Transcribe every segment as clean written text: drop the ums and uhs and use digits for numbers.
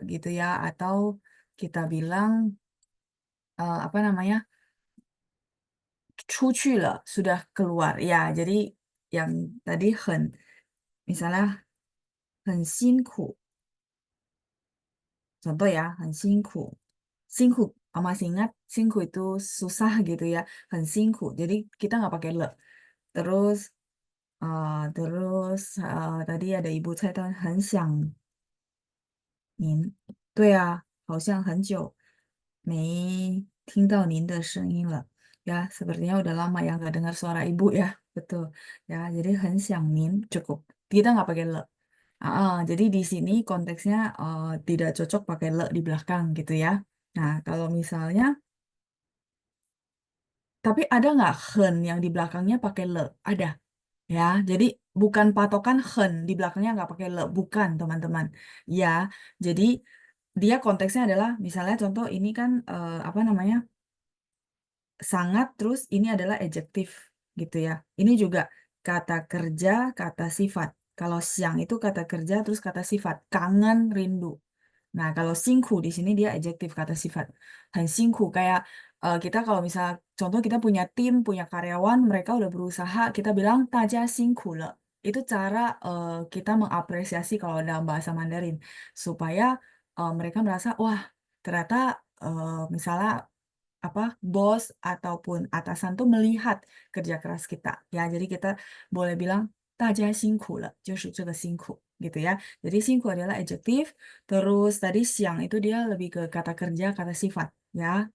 gitu ya, atau kita bilang apa namanya, 出去了 sudah keluar ya. Jadi yang tadi misalnya 很辛苦 contoh ya 很辛苦 masih ingat 辛苦 itu susah gitu ya 很辛苦 jadi kita nggak pakai le terus tadi ada ibu saya tahu 很想您对啊好像很久没听到您的声音了 ya sepertinya udah lama ya nggak dengar suara ibu ya betul ya jadi 很想您 cukup kita nggak pakai le. Jadi di sini konteksnya tidak cocok pakai le di belakang gitu ya. Nah, kalau misalnya, tapi ada nggak hen yang di belakangnya pakai le? Ada, ya. Jadi bukan patokan hen di belakangnya nggak pakai le, bukan teman-teman. Ya, jadi dia konteksnya adalah misalnya contoh ini kan apa namanya sangat terus ini adalah adjektif gitu ya. Ini juga kata kerja, kata sifat. Kalau siang itu kata kerja terus kata sifat, kangen, rindu. Nah, kalau singku di sini dia adjektif kata sifat. Han singku kayak kita kalau misal contoh kita punya tim, punya karyawan, mereka udah berusaha, kita bilang taja singku le. Itu cara kita mengapresiasi kalau dalam bahasa Mandarin supaya mereka merasa wah, ternyata misalnya apa bos ataupun atasan tuh melihat kerja keras kita. Ya, jadi kita boleh bilang 大家辛苦了，就是这个辛苦 gitu ya. Jadi 辛苦 adalah adjektif, terus tadi siang itu dia lebih ke kata kerja, kata sifat ya.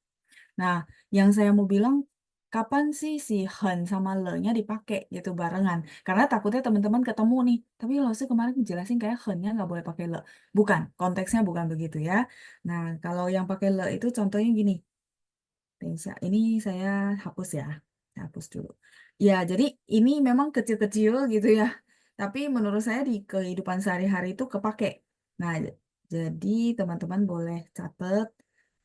Nah, yang saya mau bilang kapan sih si hen sama le-nya dipakai gitu barengan? Karena takutnya teman-teman ketemu nih. Tapi lo sih kemarin jelasin kayak hen-nya nggak boleh pakai le. Bukan, konteksnya bukan begitu ya. Nah, kalau yang pakai le itu contohnya gini. Ini saya hapus ya. Saya hapus dulu. Ya, jadi ini memang kecil-kecil gitu ya. Tapi menurut saya di kehidupan sehari-hari itu kepake. Nah, jadi teman-teman boleh catat,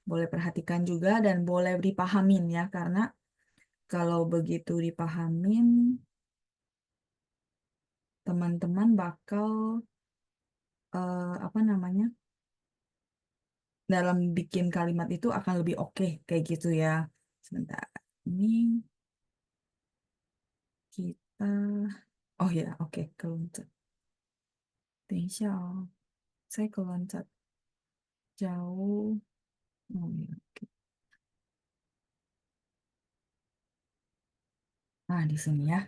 boleh perhatikan juga dan boleh dipahamin ya. Karena kalau begitu dipahamin, teman-teman bakal apa namanya? Dalam bikin kalimat itu akan lebih oke kayak gitu ya. Sebentar. Ini kita oh ya, oke, keloncat. 等一下哦，saya keloncat jauh. Oh ya, oke. Nah, di sini ya.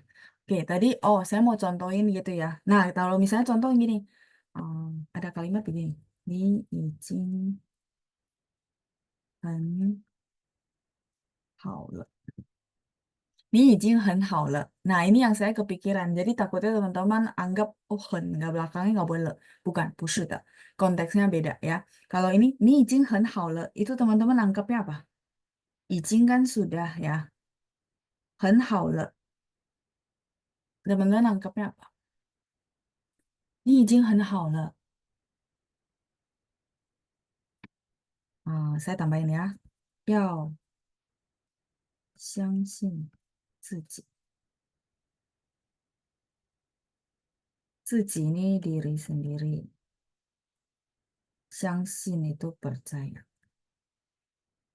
Oke, tadi saya mau contohin gitu ya. Nah, kalau misalnya contoh gini, em, ada kalimat begini. 你已经很好了. 你已经很好了. Nah, ini yang saya kepikiran. Jadi takutnya teman-teman anggap, oh, nggak belakangnya nggak boleh le. Bukan, 不是的. Konteksnya beda ya. Kalau ini, 你已经很好了, itu teman-teman anggapnya apa? 已经 kan sudah ya. 很好了. Teman-teman anggapnya apa? 你已经很好了. Saya tambahin ya. 要相信自己. 自己 ini diri sendiri. 相信 itu percaya.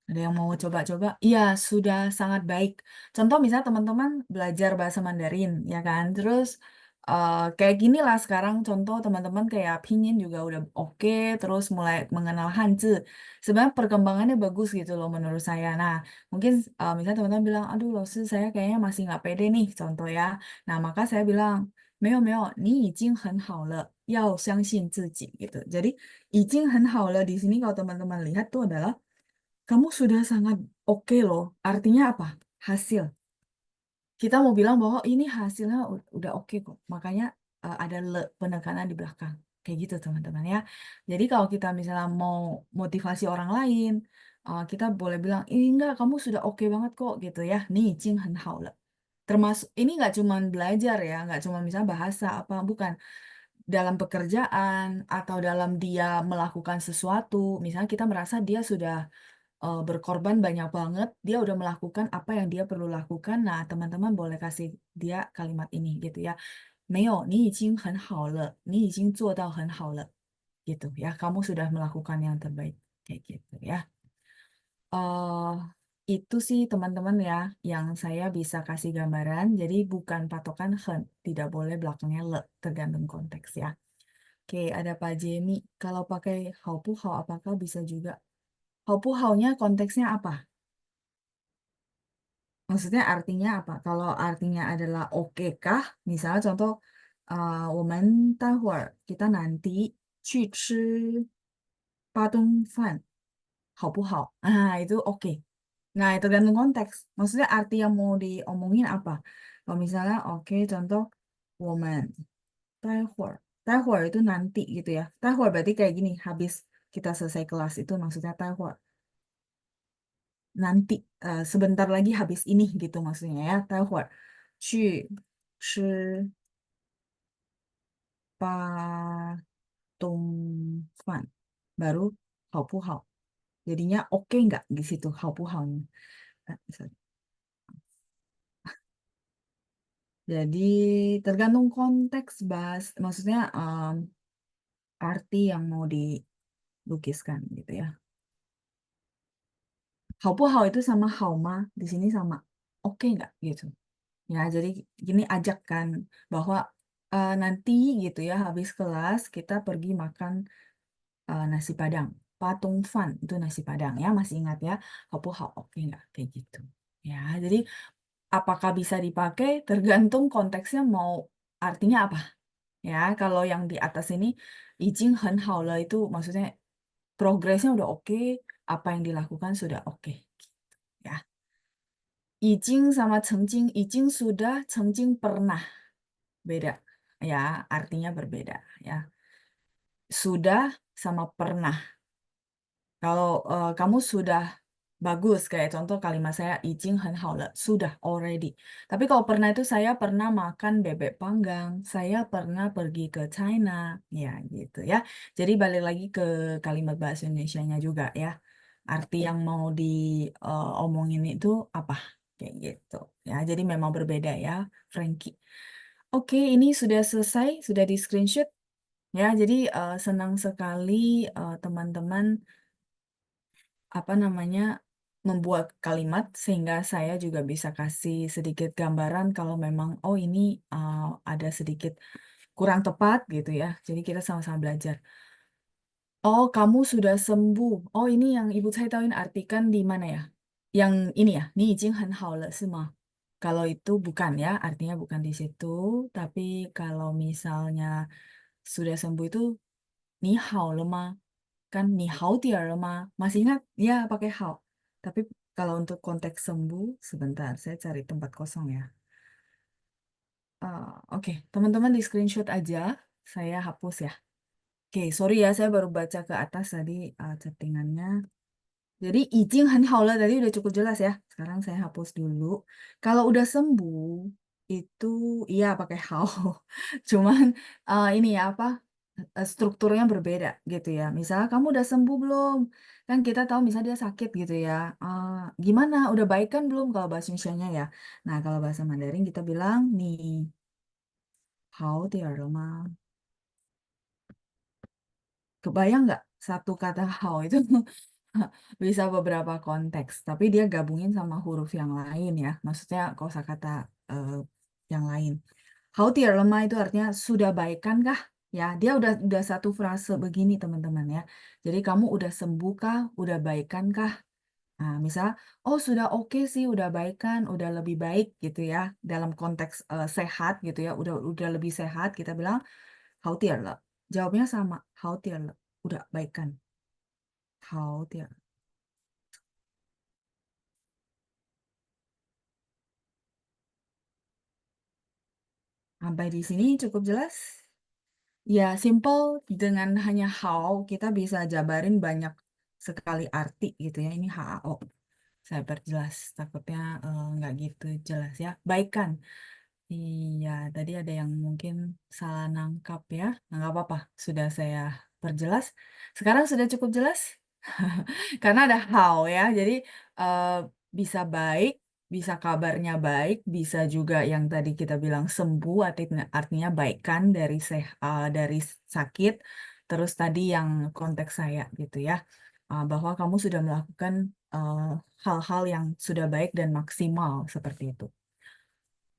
Ada yang mau coba-coba? Iya, sudah sangat baik. Contoh misalnya teman-teman belajar bahasa Mandarin, ya kan? Terus kayak gini lah sekarang contoh teman-teman kayak pinyin juga udah oke, terus mulai mengenal Hanzi. Sebenarnya perkembangannya bagus gitu loh menurut saya. Nah, mungkin misalnya teman-teman bilang, aduh loh, saya kayaknya masih nggak pede nih, contoh ya. Nah, maka saya bilang, 没有,你已经很好了，要相信自己 gitu. Jadi, 已经很好了di sini kalau teman-teman lihat tuh adalah kamu sudah sangat oke loh. Artinya apa? Hasil. Kita mau bilang bahwa ini hasilnya udah oke kok. Makanya ada penekanan di belakang. Kayak gitu teman-teman ya. Jadi kalau kita misalnya mau motivasi orang lain, kita boleh bilang, ini enggak, kamu sudah oke banget kok gitu ya. Nih, Jing很好了. Termasuk, ini nggak cuma belajar ya, nggak cuma misalnya bahasa apa, bukan. Dalam pekerjaan atau dalam dia melakukan sesuatu, misalnya kita merasa dia sudah berkorban banyak banget, dia udah melakukan apa yang dia perlu lakukan. Nah, teman-teman boleh kasih dia kalimat ini gitu ya. 没有，你已经很好了，你已经做到很好了. gitu ya. Kamu sudah melakukan yang terbaik kayak gitu ya. eh itu sih teman-teman ya yang saya bisa kasih gambaran. Jadi bukan patokan hen, tidak boleh belakangnya le, tergantung konteks ya. Oke, ada Pak Jemi. Kalau pakai hao pu hao apakah bisa juga? Hao pu hao-nya konteksnya apa? Maksudnya artinya apa? Kalau artinya adalah oke kah? Misalnya contoh, 我们待会儿 kita nanti 去吃巴东饭，好不好? Ah, itu oke. Nah, itu tergantung konteks. Maksudnya arti yang mau diomongin apa? Kalau misalnya, oke, contoh, 我们待会儿 itu nanti gitu ya. 待会儿 berarti kayak gini, habis kita selesai kelas itu maksudnya 待会儿 nanti, sebentar lagi habis ini gitu maksudnya ya. 待会儿去吃巴东饭 baru 好不好 jadinya oke nggak di situ 好不好nya. Sorry. Jadi tergantung konteks bahas maksudnya arti yang mau dilukiskan gitu ya. 好不好 itu sama 好吗 di sini sama oke nggak gitu. Ya, jadi gini ajak kan bahwa nanti gitu ya habis kelas kita pergi makan nasi Padang. Patung Fan itu nasi Padang ya, masih ingat ya? Hopo hao oke nggak kayak gitu. Ya, jadi apakah bisa dipakai tergantung konteksnya mau artinya apa. Ya, kalau yang di atas ini izin hen hao le itu maksudnya progresnya udah oke, apa yang dilakukan sudah oke. Ya. Izin sama cengjing, izin sudah, cengjing pernah. Beda. Ya, artinya berbeda ya. Sudah sama pernah. Kalau kamu sudah bagus, kayak contoh kalimat saya 已经很好了, sudah already. Tapi kalau pernah itu saya pernah makan bebek panggang, saya pernah pergi ke China, ya gitu ya. Jadi balik lagi ke kalimat bahasa Indonesianya juga ya. Arti yang mau diomongin itu apa? Kayak gitu. Ya, jadi memang berbeda ya, Frankie. Oke, ini sudah selesai, sudah di screenshot. Ya, jadi senang sekali teman-teman apa namanya membuat kalimat sehingga saya juga bisa kasih sedikit gambaran kalau memang oh ini ada sedikit kurang tepat gitu ya. Jadi kita sama-sama belajar. Oh, kamu sudah sembuh. Oh, ini yang Ibu saya tahuin artikan di mana ya? Yang ini ya, 你已经很好了是吗? Kalau itu bukan ya, artinya bukan di situ. Tapi kalau misalnya sudah sembuh itu 你好了吗? Kan 你好点儿了吗? Masih ingat? Ya, pakai 好. Tapi kalau untuk konteks sembuh, sebentar, saya cari tempat kosong ya. Oke, teman-teman di screenshot aja. Saya hapus ya. Oke, sorry ya, saya baru baca ke atas tadi chattingannya. Jadi izin han haula tadi udah cukup jelas ya. Sekarang saya hapus dulu. Kalau udah sembuh itu iya pakai hao. Cuman ini ya apa strukturnya berbeda gitu ya. Misalnya kamu udah sembuh belum? Kan kita tahu misalnya dia sakit gitu ya. Eh, gimana? Udah baik kan belum kalau bahasa Indonesia-nya ya? Nah, kalau bahasa Mandarin kita bilang nih hao dia mah. Kebayang nggak satu kata hao itu bisa beberapa konteks, tapi dia gabungin sama huruf yang lain ya. Maksudnya kosakata eh, yang lain. Hao tier lemah itu artinya sudah baikan kah? Ya, dia udah satu frase begini teman-teman ya. Jadi kamu udah sembuh kah? Udah baikan kah? Nah, misal, oh sudah oke sih, udah baikan, udah lebih baik gitu ya. Dalam konteks sehat gitu ya, udah lebih sehat kita bilang hao tier le. Jawabnya sama, hao tier le. Udah baikan. Hao tier. Sampai di sini cukup jelas? Ya, simple dengan hanya how kita bisa jabarin banyak sekali arti gitu ya. Ini HAO. Saya perjelas, takutnya nggak gitu jelas ya. Baikkan. Iya, tadi ada yang mungkin salah nangkap ya. Nah, nggak apa-apa, sudah saya perjelas. Sekarang sudah cukup jelas? Karena ada how ya, jadi eh, bisa baik, bisa kabarnya baik, bisa juga yang tadi kita bilang sembuh, artinya baikan dari dari sakit, Terus tadi yang konteks saya gitu ya, bahwa kamu sudah melakukan eh, hal-hal yang sudah baik dan maksimal seperti itu.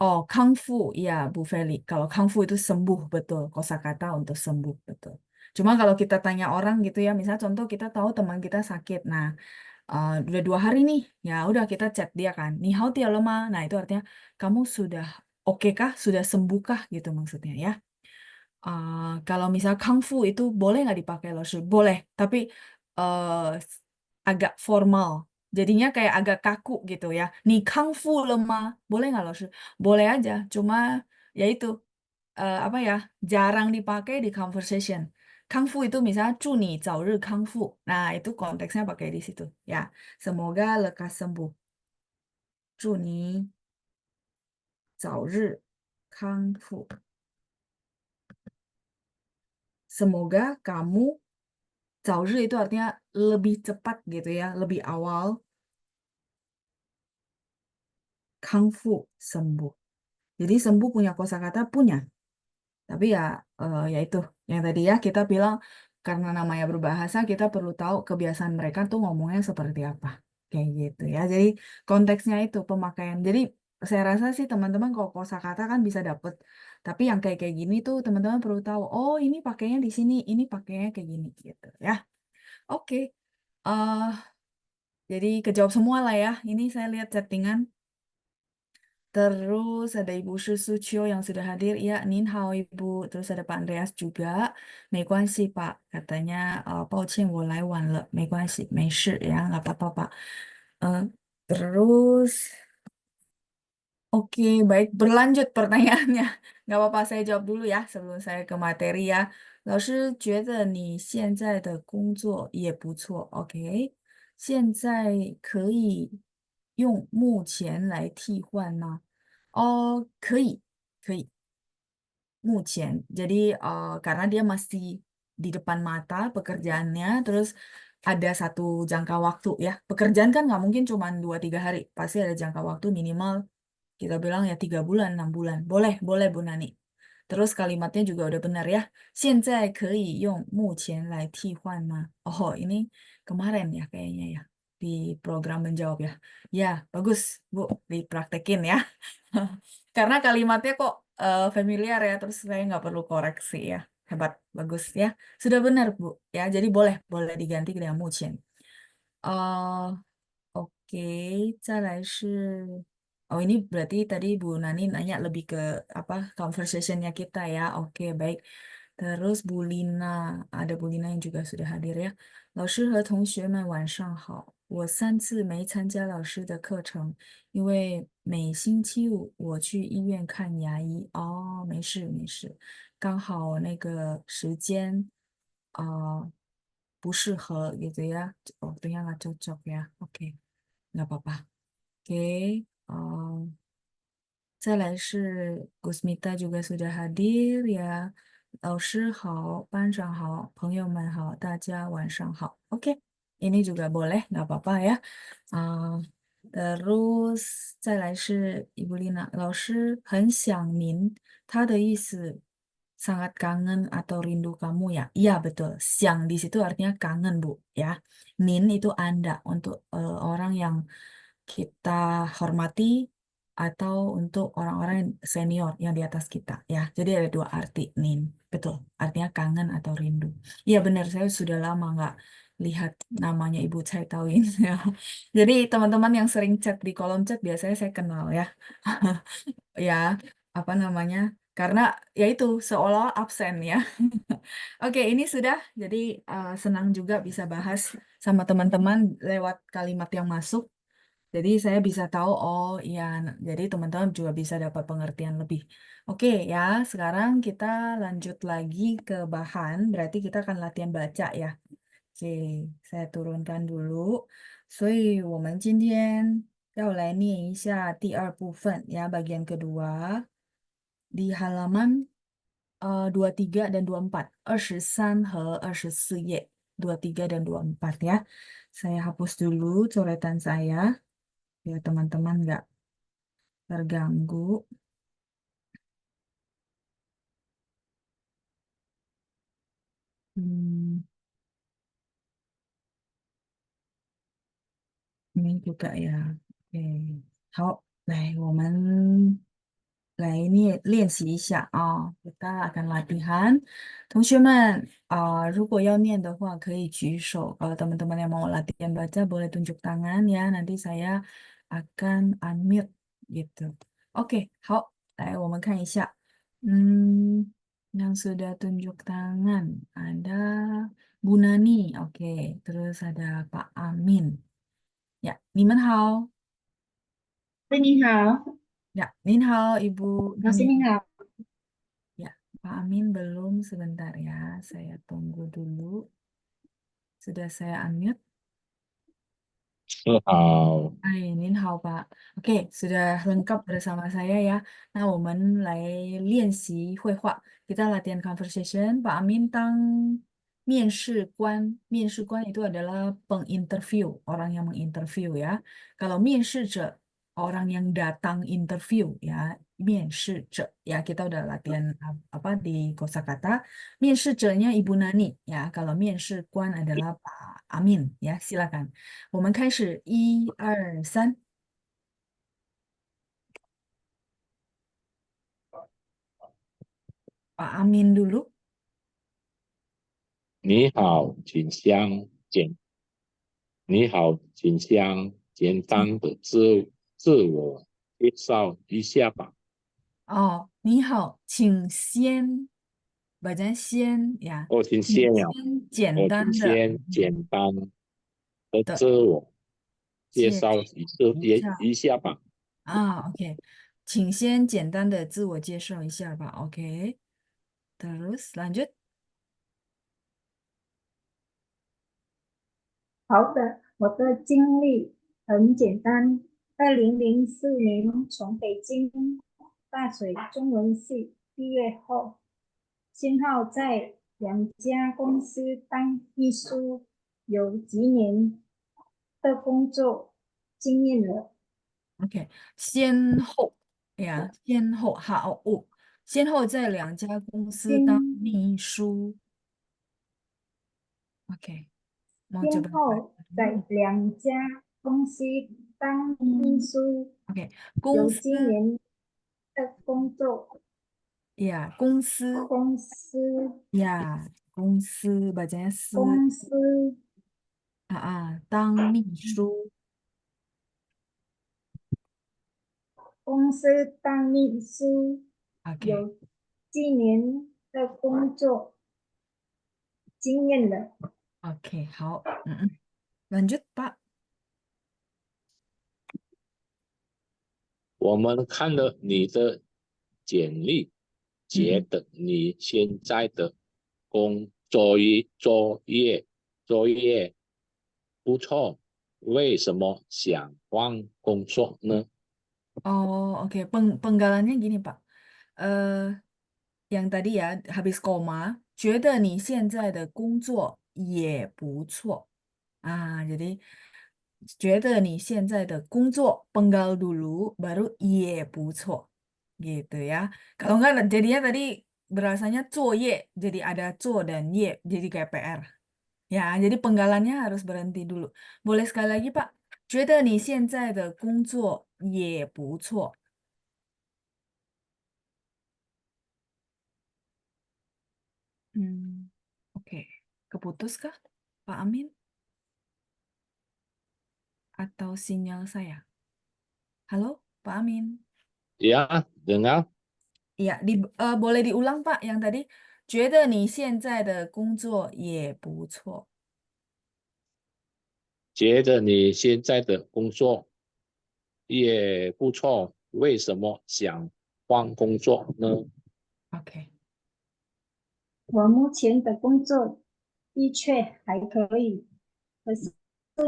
Oh, kung fu, ya Bu Feli. Kalau kung fu itu sembuh betul, kosakata untuk sembuh betul. Cuma kalau kita tanya orang gitu ya, misalnya contoh kita tahu teman kita sakit, nah udah 2 hari nih, ya udah kita chat dia kan, ni hao dia lo ma. Nah itu artinya kamu sudah oke kah, sudah sembuh kah gitu maksudnya ya. Kalau misal kungfu itu boleh nggak dipakai loh, Shu? Boleh, tapi agak formal. Jadinya kayak agak kaku gitu ya. Nih kungfu lemah, boleh nggak loh, Shu? Boleh aja, cuma ya itu apa ya, jarang dipakai di conversation. Kungfu itu misalnya 祝你早日康复. Nah, itu konteksnya pakai di situ ya. Semoga lekas sembuh. 祝你早日康复. Semoga kamu 早日 itu artinya lebih cepat gitu ya, lebih awal, kangfu sembuh. Jadi sembuh punya kosakata punya, tapi ya ya itu yang tadi ya kita bilang karena namanya berbahasa kita perlu tahu kebiasaan mereka tuh ngomongnya seperti apa. Kayak gitu ya. Jadi konteksnya itu pemakaian. Jadi saya rasa sih teman-teman kalau kosakata kan bisa dapet. Tapi yang kayak kayak gini tuh teman-teman perlu tahu, oh ini pakainya di sini, ini pakainya kayak gini gitu ya. Oke. eh Jadi kejawab semua lah ya. Ini saya lihat chattingan. Terus ada Ibu Susucio yang sudah hadir. Ya, Nin hao Ibu. Terus ada Pak Andreas juga. 没关系 Pak. Katanya, 抱歉我来晚了. 没关系, 没事 ya. Nggak apa-apa Pak. Eh, terus, oke, baik. Berlanjut pertanyaannya. Nggak apa-apa, saya jawab dulu ya sebelum saya ke materi ya. 老师觉得你现在的工作也不错. Oke. 现在可以用目前来替换吗？哦，可以，目前. Jadi karena dia masih di depan mata pekerjaannya, terus ada satu jangka waktu ya. Pekerjaan kan nggak mungkin cuma 2-3 hari, pasti ada jangka waktu minimal kita bilang ya 3 bulan, 6 bulan. Boleh, boleh Bu Nani. Terus kalimatnya juga udah benar ya. 现在可以用目前来替换吗? Oh, ini kemarin ya kayaknya ya di program menjawab ya. Ya, bagus Bu, dipraktekin ya. Karena kalimatnya kok familiar ya, terus saya nggak perlu koreksi ya. Hebat, bagus ya. Sudah benar Bu. Ya, jadi boleh, boleh diganti dengan 目前. Oke, 再来是 Oh, ini berarti tadi Bu Nani nanya lebih ke apa conversationnya kita ya. Oke, baik. Terus Bu Lina, ada Bu Lina yang juga sudah hadir ya. 老师和同学们晚上好，我3次没参加老师的课程，因为每星期五我去医院看牙医。哦，没事没事，刚好那个时间不适合gitu ya. Oh, ternyata nggak cocok ya. Oke, nggak apa-apa. Oke, um, 再来是 Gusmita juga sudah hadir ya. 老师好，班长好，朋友们好，大家晚上好. Oke, ini juga boleh, nggak apa-apa ya. Ah, terus 再来是 Ibu Lina. 老师很想您，他的意思 sangat kangen atau rindu kamu ya. Iya betul. Siang di situ artinya kangen Bu ya. Nin itu Anda untuk orang yang kita hormati atau untuk orang-orang yang senior yang di atas kita ya. Jadi ada dua arti nin. Betul. Artinya kangen atau rindu. Iya benar, saya sudah lama nggak lihat namanya Ibu Chai Tauin ya. Jadi teman-teman yang sering chat di kolom chat biasanya saya kenal ya. Ya, apa namanya? Karena ya itu seolah absen ya. Oke, ini sudah. Jadi senang juga bisa bahas sama teman-teman lewat kalimat yang masuk. Jadi saya bisa tahu, oh iya, jadi teman-teman juga bisa dapat pengertian lebih. Oke ya, sekarang kita lanjut lagi ke bahan, berarti kita akan latihan baca ya. Oke, saya turunkan dulu. 所以我们今天要来念一下第二部分 ya, bagian kedua di halaman 23 dan 24, 23 和24 页, 23 dan 24 ya. Saya hapus dulu coretan saya biar teman-teman nggak terganggu. Hmm, ini juga ya. Oke，好，来，我们来练习一下啊，kita akan latihan。同学们如果要念的话，可以举手。kalau teman-teman yang mau latihan baca, boleh tunjuk tangan ya. Nanti saya akan unmute gitu. Oke，好，来，我们看一下。yang sudah tunjuk tangan ada Bu Nani, oke. Terus ada Pak Amin. Ya, 你们好。喂，你好，Ya, 您好, Ibu 老师 Nani. 你好。Ya, Pak Amin belum sebentar ya. Saya tunggu dulu. Sudah saya unmute. 你好，Hai, Nin hao Pak. Oke, sudah lengkap bersama saya ya. Nah, 我们来练习绘画. Kita latihan conversation. Pak Amin tang 面试官. 面试官 itu adalah penginterview, orang yang menginterview ya. Kalau 面试者, orang yang datang interview ya. 面试者 ya, kita udah latihan apa di kosakata. 面试者nya Ibu Nani ya. Kalau 面试官 adalah Pak Amin ya. Silakan. 我们开始，1、2、3，把阿明 dulu。你好，你好，请向简单的自我介绍一下吧。哦，你好，请先，不然先呀，我请请先了，先简我请单的先简单的的自我介介绍绍一下一下吧。OK，请先简单的自我介绍一下吧，OK。Terus lanjut。好的，我的经历很简单。2004年从北京大学中文系毕业后，先后在2家公司当秘书，有几年的工作经验了。OK，先后呀，先后好，先后在2家公司当先秘书，OK。mau 先 coba 后在2家公司当秘书，OK，公有司几年的工作。呀，公司公司呀，公司bacanya 司公司当秘书公司当秘书，OK 有几年的工作经验了。OK，好，lanjut Pak。我们看了你的简历，觉嗯得你现在的工作业不错，为什么想换工作呢？Oh, oke. Penggalannya gini, Pak. Eh, yang tadi ya, habis koma, 觉得你现在的工作也不错. Jadi 觉得你现在的工作 penggal dulu, baru 也不错. Gitu ya. Kalau enggak, jadinya tadi berasanya 作业, jadi ada 做 dan 业, jadi kayak PR. Ya, jadi penggalannya harus berhenti dulu. Boleh sekali lagi, Pak? 觉得你现在的工作也不错. Hmm, oke. Keputus kah, Pak Amin? Atau sinyal saya? Halo, Pak Amin? 呀，dengar，Iya, boleh diulang, Pak, yang tadi. 觉得你现在的工作也不错. 觉得你现在的工作也不错，为什么想换工作呢？Oke. 我目前的工作的确还可以，可是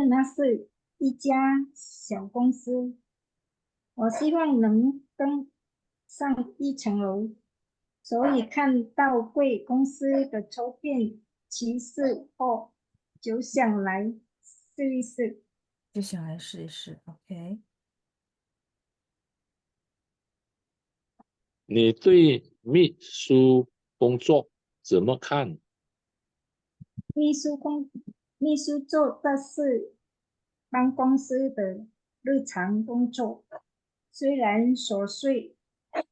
那是一家小公司，我希望能更上一层楼，所以看到贵公司的筹备启事后，就想来试一试。就想来试一试. OK. 你对秘书工作怎么看？秘书工秘书做的是办公室的日常工作，虽然琐碎，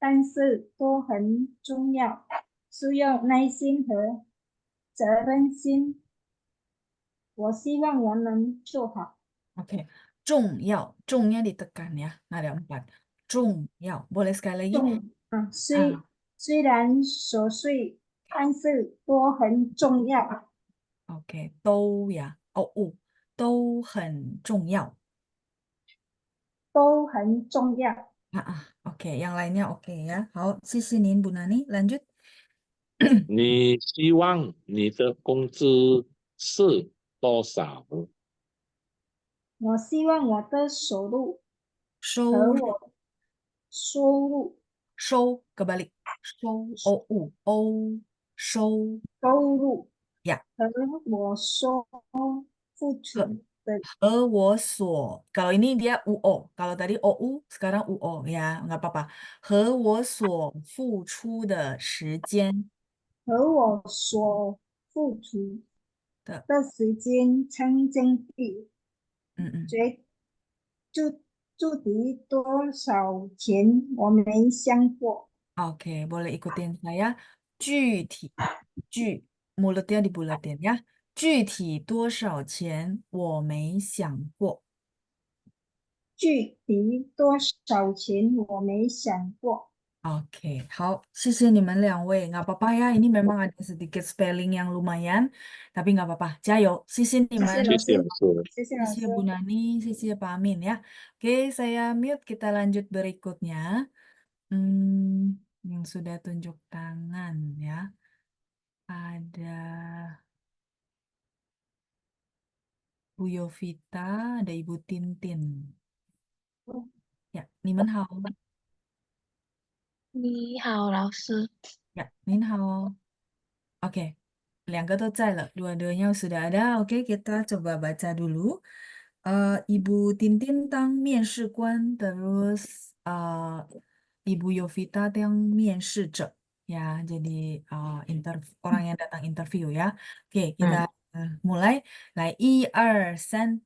但是都很重要，需要耐心和责任心。我希望我能做好。 Oke, 重要ditekan ya. Nah, ada 4. 重要. Boleh sekali lagi? 啊，啊虽然琐碎，但是都很重要。，OK, 都 ya. Oh, 都很重要。都很重要。Oke, yang lainnya oke ya. 好，谢谢您Bu Nani. Lanjut. 你希望你的工资是多少？我希望我的收入和收我收入收 kebalik. 收收入呀。和我所付出的和我所 kalau ini dia UO. Kalau tadi OU, sekarang UO ya, nggak apa-apa. 和我所付出的时间和我所付出的，的时间成正比，嗯嗯。决就具体多少钱我没想过。Oke, boleh ikutin saya. 具体 mulutnya dibulatin ya. 具体多少钱我没想过。具体多少钱我没想过。Oke, 好，谢谢你们2位. Nggak apa-apa ya, ini memang ada sedikit spelling yang lumayan, tapi nggak apa-apa. 加油，谢谢你谢谢们，老师，谢谢老师。谢谢谢谢老师。Bu Nani, 谢谢Pak Amin ya. Oke, saya mute. Kita lanjut berikutnya. Yang sudah tunjuk tangan ya. Ada Bu Yovita, ada Ibu Tintin. Ya, 你们好。你好，老师。Ya, 您好. Oke, 2个都在了, dua-duanya sudah ada. Oke, kita coba baca dulu. Ibu Tintin tang 面试官, terus Ibu Yovita tang 面试者. Ya, jadi orang yang datang interview ya. Oke, kita mulai. 来，1、2、3。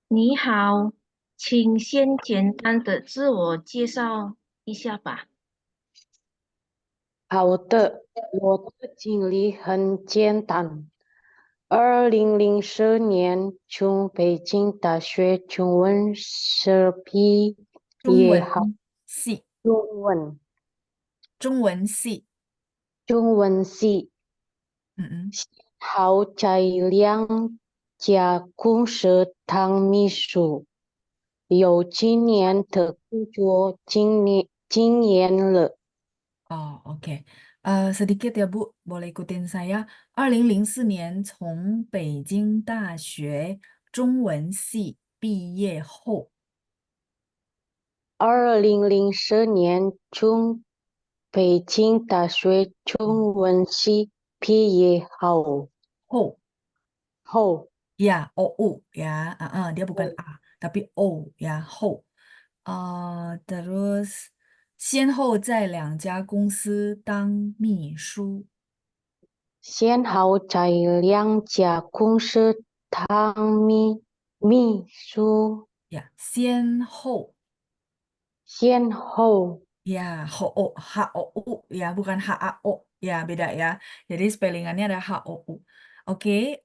你好，请先简单的自我介绍一下吧。好的，我的经历很简单。2004年从北京大学中文系毕中业后，文系，中文中文系。中文系嗯后在2家公司当秘书，有几年的工作经验了。，oke. Sedikit ya Bu, boleh ikutin saya. 2004年从北京大学中文系毕业后， 2004年从北京大学中文系毕业后，ya OU ya, dia bukan A tapi O ya 后. Terus 先后在2家公司当秘书。先后在2家公司当秘书，Ya, 先后先后ya HOU ya, bukan HAO ya, beda ya. Jadi spellingannya ada HOU. Oke,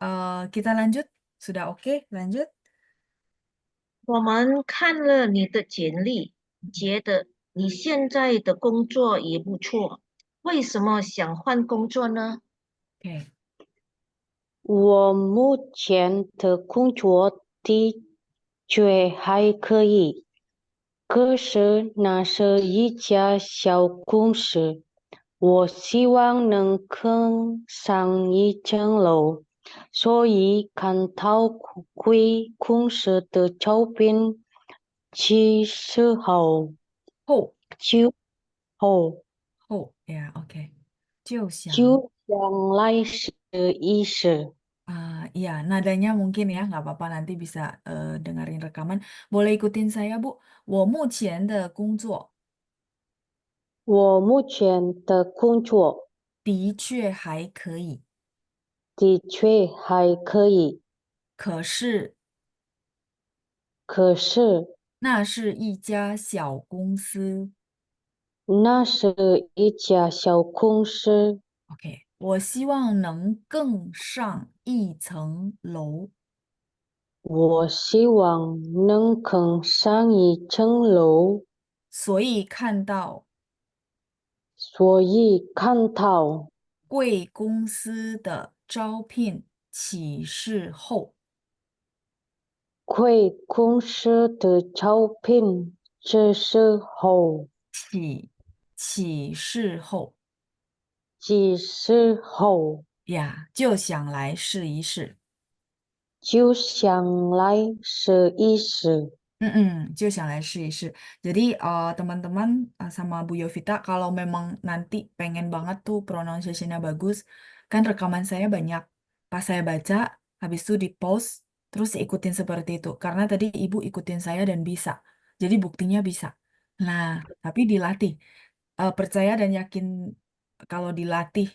kita lanjut. Sudah oke, lanjut. 我们看了你的简历，觉得你现在的工作也不错，为什么想换工作呢？ Oke. 我目前的工作的确还可以，可是那是一家小公司，我希望能更上一层楼，所以看到贵公司的招聘其实后后就后ya, oke. 就想就想来试一试。iya, nadanya mungkin ya, nggak apa-apa, nanti bisa dengerin rekaman. Boleh ikutin saya, Bu. 我目前的工作我目前的工作的确还可以。的确还可以，可是可是那是一家小公司。那是一家小公司， OK，我希望能更上一层楼，我希望能更上一层楼，所以看到所以看到贵公司的招聘启事后，贵公司的招聘这时候，启事后几时候呀，就想来试一试。就想来试一试。就想来试一试. Jadi teman-teman sama Bu Yovita kalau memang nanti pengen banget tuh pronunciation-nya bagus, kan rekaman saya banyak. Pas saya baca, habis itu di post, terus ikutin seperti itu. Karena tadi Ibu ikutin saya dan bisa. Jadi buktinya bisa. Nah, tapi dilatih. Percaya dan yakin kalau dilatih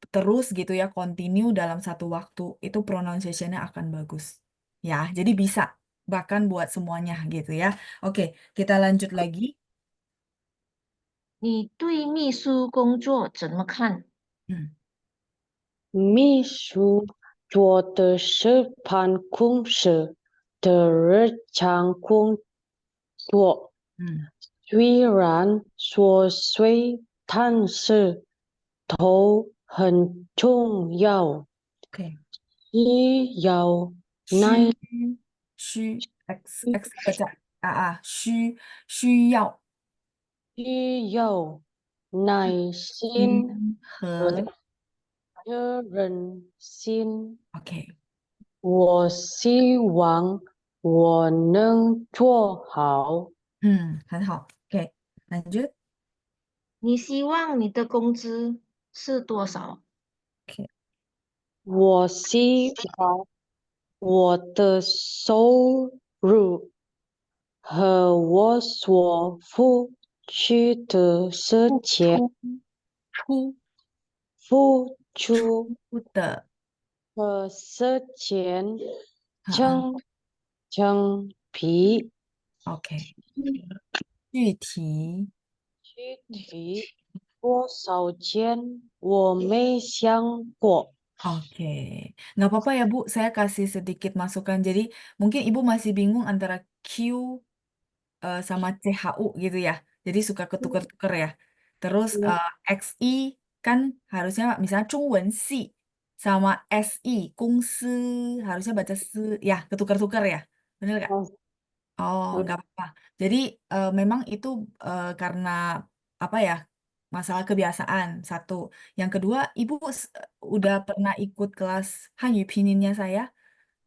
terus gitu ya, continue dalam satu waktu, itu pronunciation-nya akan bagus. Ya, jadi bisa. Bahkan buat semuanya gitu ya. Oke, kita lanjut lagi. 你对秘书工作怎么看？嗯秘书做的是办公室的日常工作，嗯虽然琐碎，但是都很重要， ，OK，需要耐X baca需要需要耐心心和和责任心。OK，我希望我能做好。很好，OK，lanjut，你希望你的工资是多少？我希望我的收入和我所付出的时间出付出的，的时间啊成比，OK，具体具体多少钱我没想过。Oke, nggak apa-apa ya Bu, saya kasih sedikit masukan. Jadi mungkin Ibu masih bingung antara Q sama CHU gitu ya. Jadi suka ketuker-tuker ya. Terus XI kan harusnya misalnya Zhongwenxi sama SI, Kungsi harusnya baca ya ketuker-tuker ya. Bener nggak? Oh, Oh, nggak apa-apa. Jadi memang itu karena apa ya? Masalah kebiasaan satu. Yang kedua, Ibu udah pernah ikut kelas Hanyu Pininnya saya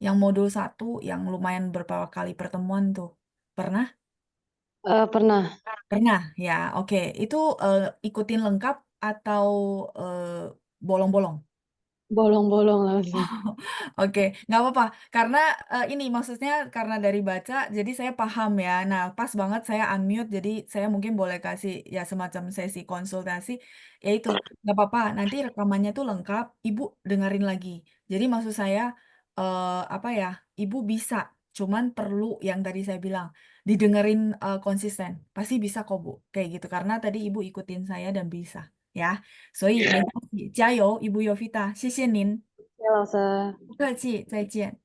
yang modul satu yang lumayan beberapa kali pertemuan tuh. Pernah? pernah Pernah, ya. Oke. Itu ikutin lengkap atau eh, bolong-bolong? bolong-bolong langsung. Oke, nggak apa-apa. Karena ini maksudnya karena dari baca, jadi saya paham ya. Nah, pas banget saya unmute, jadi saya mungkin boleh kasih ya semacam sesi konsultasi. Ya itu, nggak apa-apa. Nanti rekamannya tuh lengkap, Ibu dengerin lagi. Jadi maksud saya apa ya? Ibu bisa, cuman perlu yang tadi saya bilang didengerin konsisten. Pasti bisa kok Bu, kayak gitu. Karena tadi Ibu ikutin saya dan bisa, ya. 所以没关系，加油，Ibu Yovita，谢谢您。Ya, 老师，不客气，再见。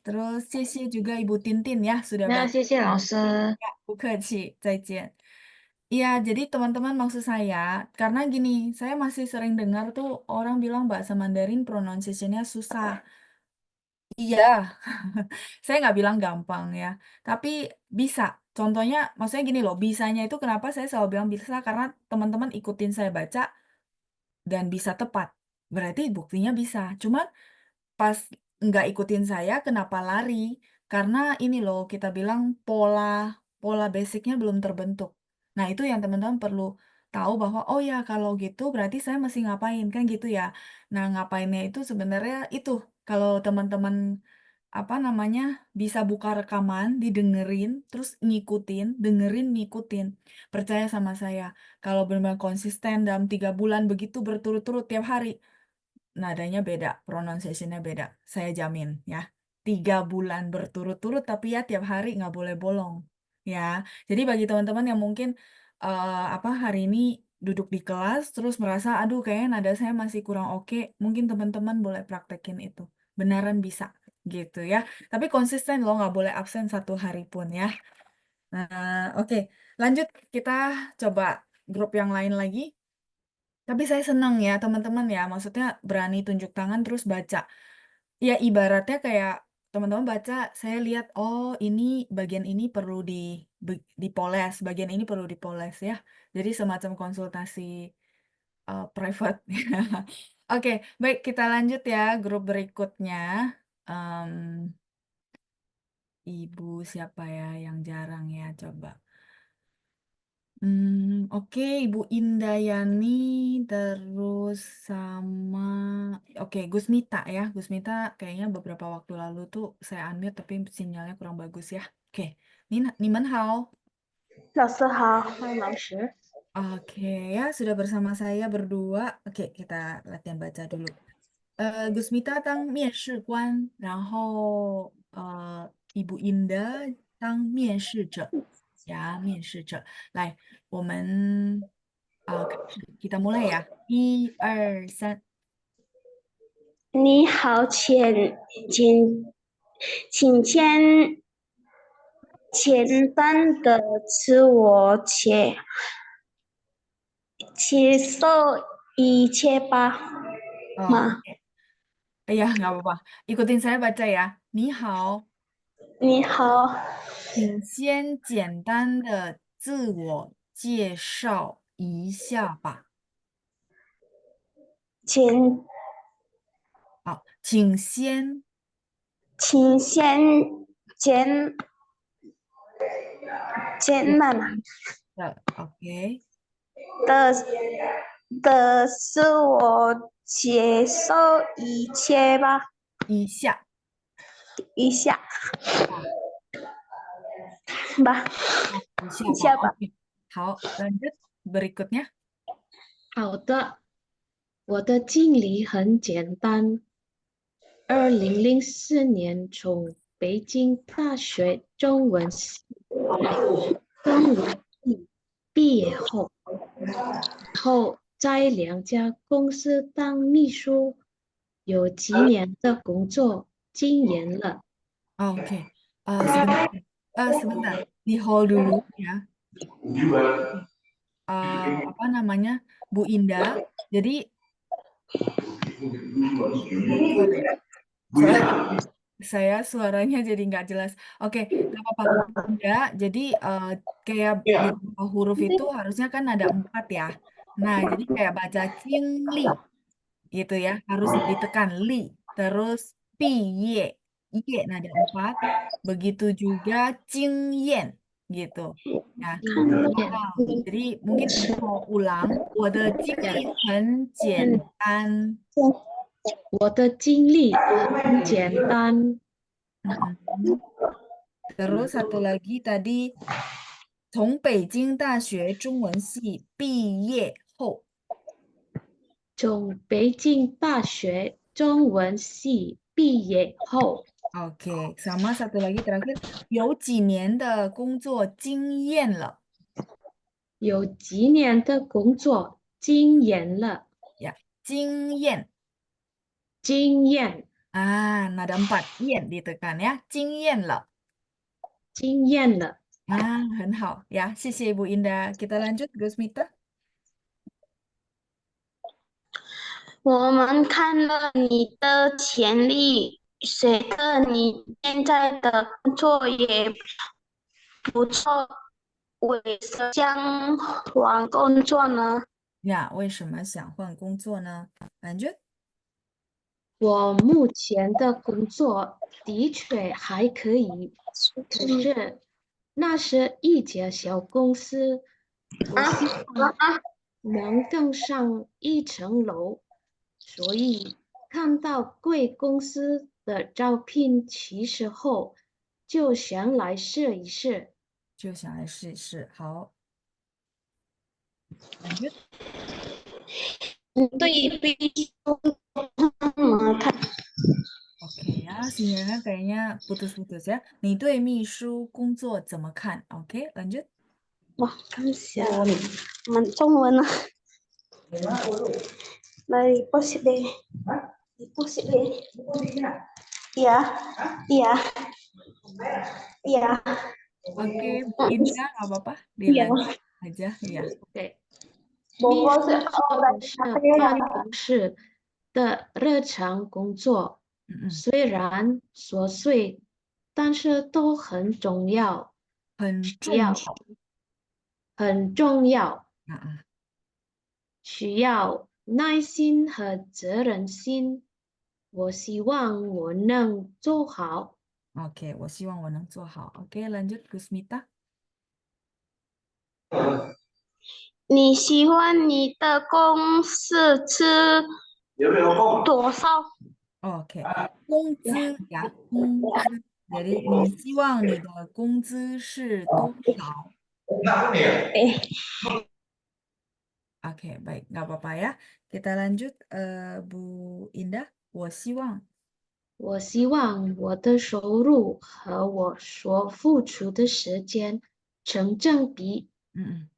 terus 谢谢 juga Ibu Tintin ya sudah 那 bantu. 谢谢老师。不客气，再见. Iya, jadi teman-teman maksud saya, karena gini, saya masih sering dengar tuh orang bilang bahasa Mandarin pronunciation-nya susah. Iya, saya nggak bilang gampang ya, tapi bisa. Contohnya, maksudnya gini loh, bisanya itu kenapa saya selalu bilang bisa, karena teman-teman ikutin saya baca dan bisa tepat. Berarti buktinya bisa. Cuman pas nggak ikutin saya, kenapa lari? Karena ini loh, kita bilang pola pola basicnya belum terbentuk. Nah, itu yang teman-teman perlu tahu bahwa, oh ya, kalau gitu berarti saya mesti ngapain, kan gitu ya. Nah, ngapainnya itu sebenarnya itu, kalau teman-teman, apa namanya, bisa buka rekaman, didengerin, terus ngikutin, dengerin, ngikutin. Percaya sama saya, kalau benar-benar konsisten dalam 3 bulan begitu berturut-turut tiap hari, nadanya beda, pronunciation-nya beda. Saya jamin ya. 3 bulan berturut-turut tapi ya tiap hari nggak boleh bolong. Ya. Jadi bagi teman-teman yang mungkin hari ini duduk di kelas terus merasa aduh kayaknya nada saya masih kurang oke, mungkin teman-teman boleh praktekin itu. Beneran bisa gitu ya. Tapi konsisten loh, nggak boleh absen 1 hari pun ya. Nah, oke. Lanjut kita coba grup yang lain lagi. Tapi saya senang ya teman-teman ya, maksudnya berani tunjuk tangan terus baca. Ya ibaratnya kayak teman-teman baca, saya lihat oh ini bagian ini perlu dipoles, bagian ini perlu dipoles ya. Jadi semacam konsultasi private. Oke, baik kita lanjut ya grup berikutnya. Em, Ibu siapa ya yang jarang ya coba. Oke, Ibu Indayani, terus sama, oke, Gusmita ya. Gusmita kayaknya beberapa waktu lalu tuh saya unmute tapi sinyalnya kurang bagus ya. Oke, Niman hao. 老师好，欢迎老师。 Oke ya, sudah bersama saya berdua. Oke, kita latihan baca dulu. Gusmita 当面试官，然后Ibu Indah 当面试者呀，面试者。来，我们开始，kita mulai ya. 1、2、3。你好，请先简单的自我介绍一切吧 Oh, 吗？ ya, nggak apa-apa. Ikutin saya baca ya. 你好，你好，请先简单的自我介绍一下吧。请好，请先简单的，OK。的自我介绍一切吧，一下一下吧，一下吧。 一下吧。 OK，好，lanjut berikutnya。好的，我的经历很简单。2004年从北京大学中文系毕业后在2家公司当秘书，有几年的工作经验了。 Oke, sebentar, di hold dulu ya. Apa namanya, Bu Indah. Jadi, sorry, saya suaranya jadi nggak jelas. Oke, nggak apa-apa, Bu Indah. Jadi kayak beberapa huruf itu harusnya kan ada 4 ya. Nah, jadi kayak baca cingli gitu ya, harus ditekan li, terus piye, iye nada 4, begitu juga cingyen gitu. Ya. Jadi mungkin ibu mau ulang, 我的经历很简单。我的经历很简单。 Terus satu lagi tadi 从北京大学中文系毕业后。从北京大学中文系毕业后， Oke, sama satu lagi terakhir, 有几年的工作经验了。有几年的工作经验了。 Ya, 经验。经验 nada 4, 验 ditekan ya, 经验了。经验了。 很好ya, 谢谢 Ibu Indah. Kita lanjut, Gusmita. 我们看了你的简历，觉得你现在的工作也不错，为什么想换工作呢？ Ya, 为什么想换工作呢？ Lanjut. 我目前的工作的确还可以，可是那是一家小公司，我希望能更上一层楼，所以看到贵公司的招聘启事后，就想来试一试。就想来试一试。好。Lanjut. 对必须怎么看？ Oke ya, sinyalnya kayaknya putus-putus ya. 你对秘书工作怎么看？Oke, lanjut. 哇，看一下，中文啊，来不是的，不是的，iya, iya, iya, Oke, Bu Indah, nggak apa-apa, iya. dilanjut aja ya. OK，秘 Bogor 书 sih, oh, 是 tadi katanya 办公室的日常工作， Mm-mm. 虽然琐碎，但是都很重要，很需重要要。很重要， Nah, 需要耐心和责任心。我希望我能做好。 Oke, 我希望我能做好。Oke, lanjut Gusmita. 你喜欢你的公司吃多少？ Oke, 工资 ya, 工资. Jadi, 你希望你的工资是多少？ 哎， Oke, baik, nggak apa-apa ya. Kita lanjut, Bu Indah. 我希望我希望我的收入和我所付出的时间成正比。 嗯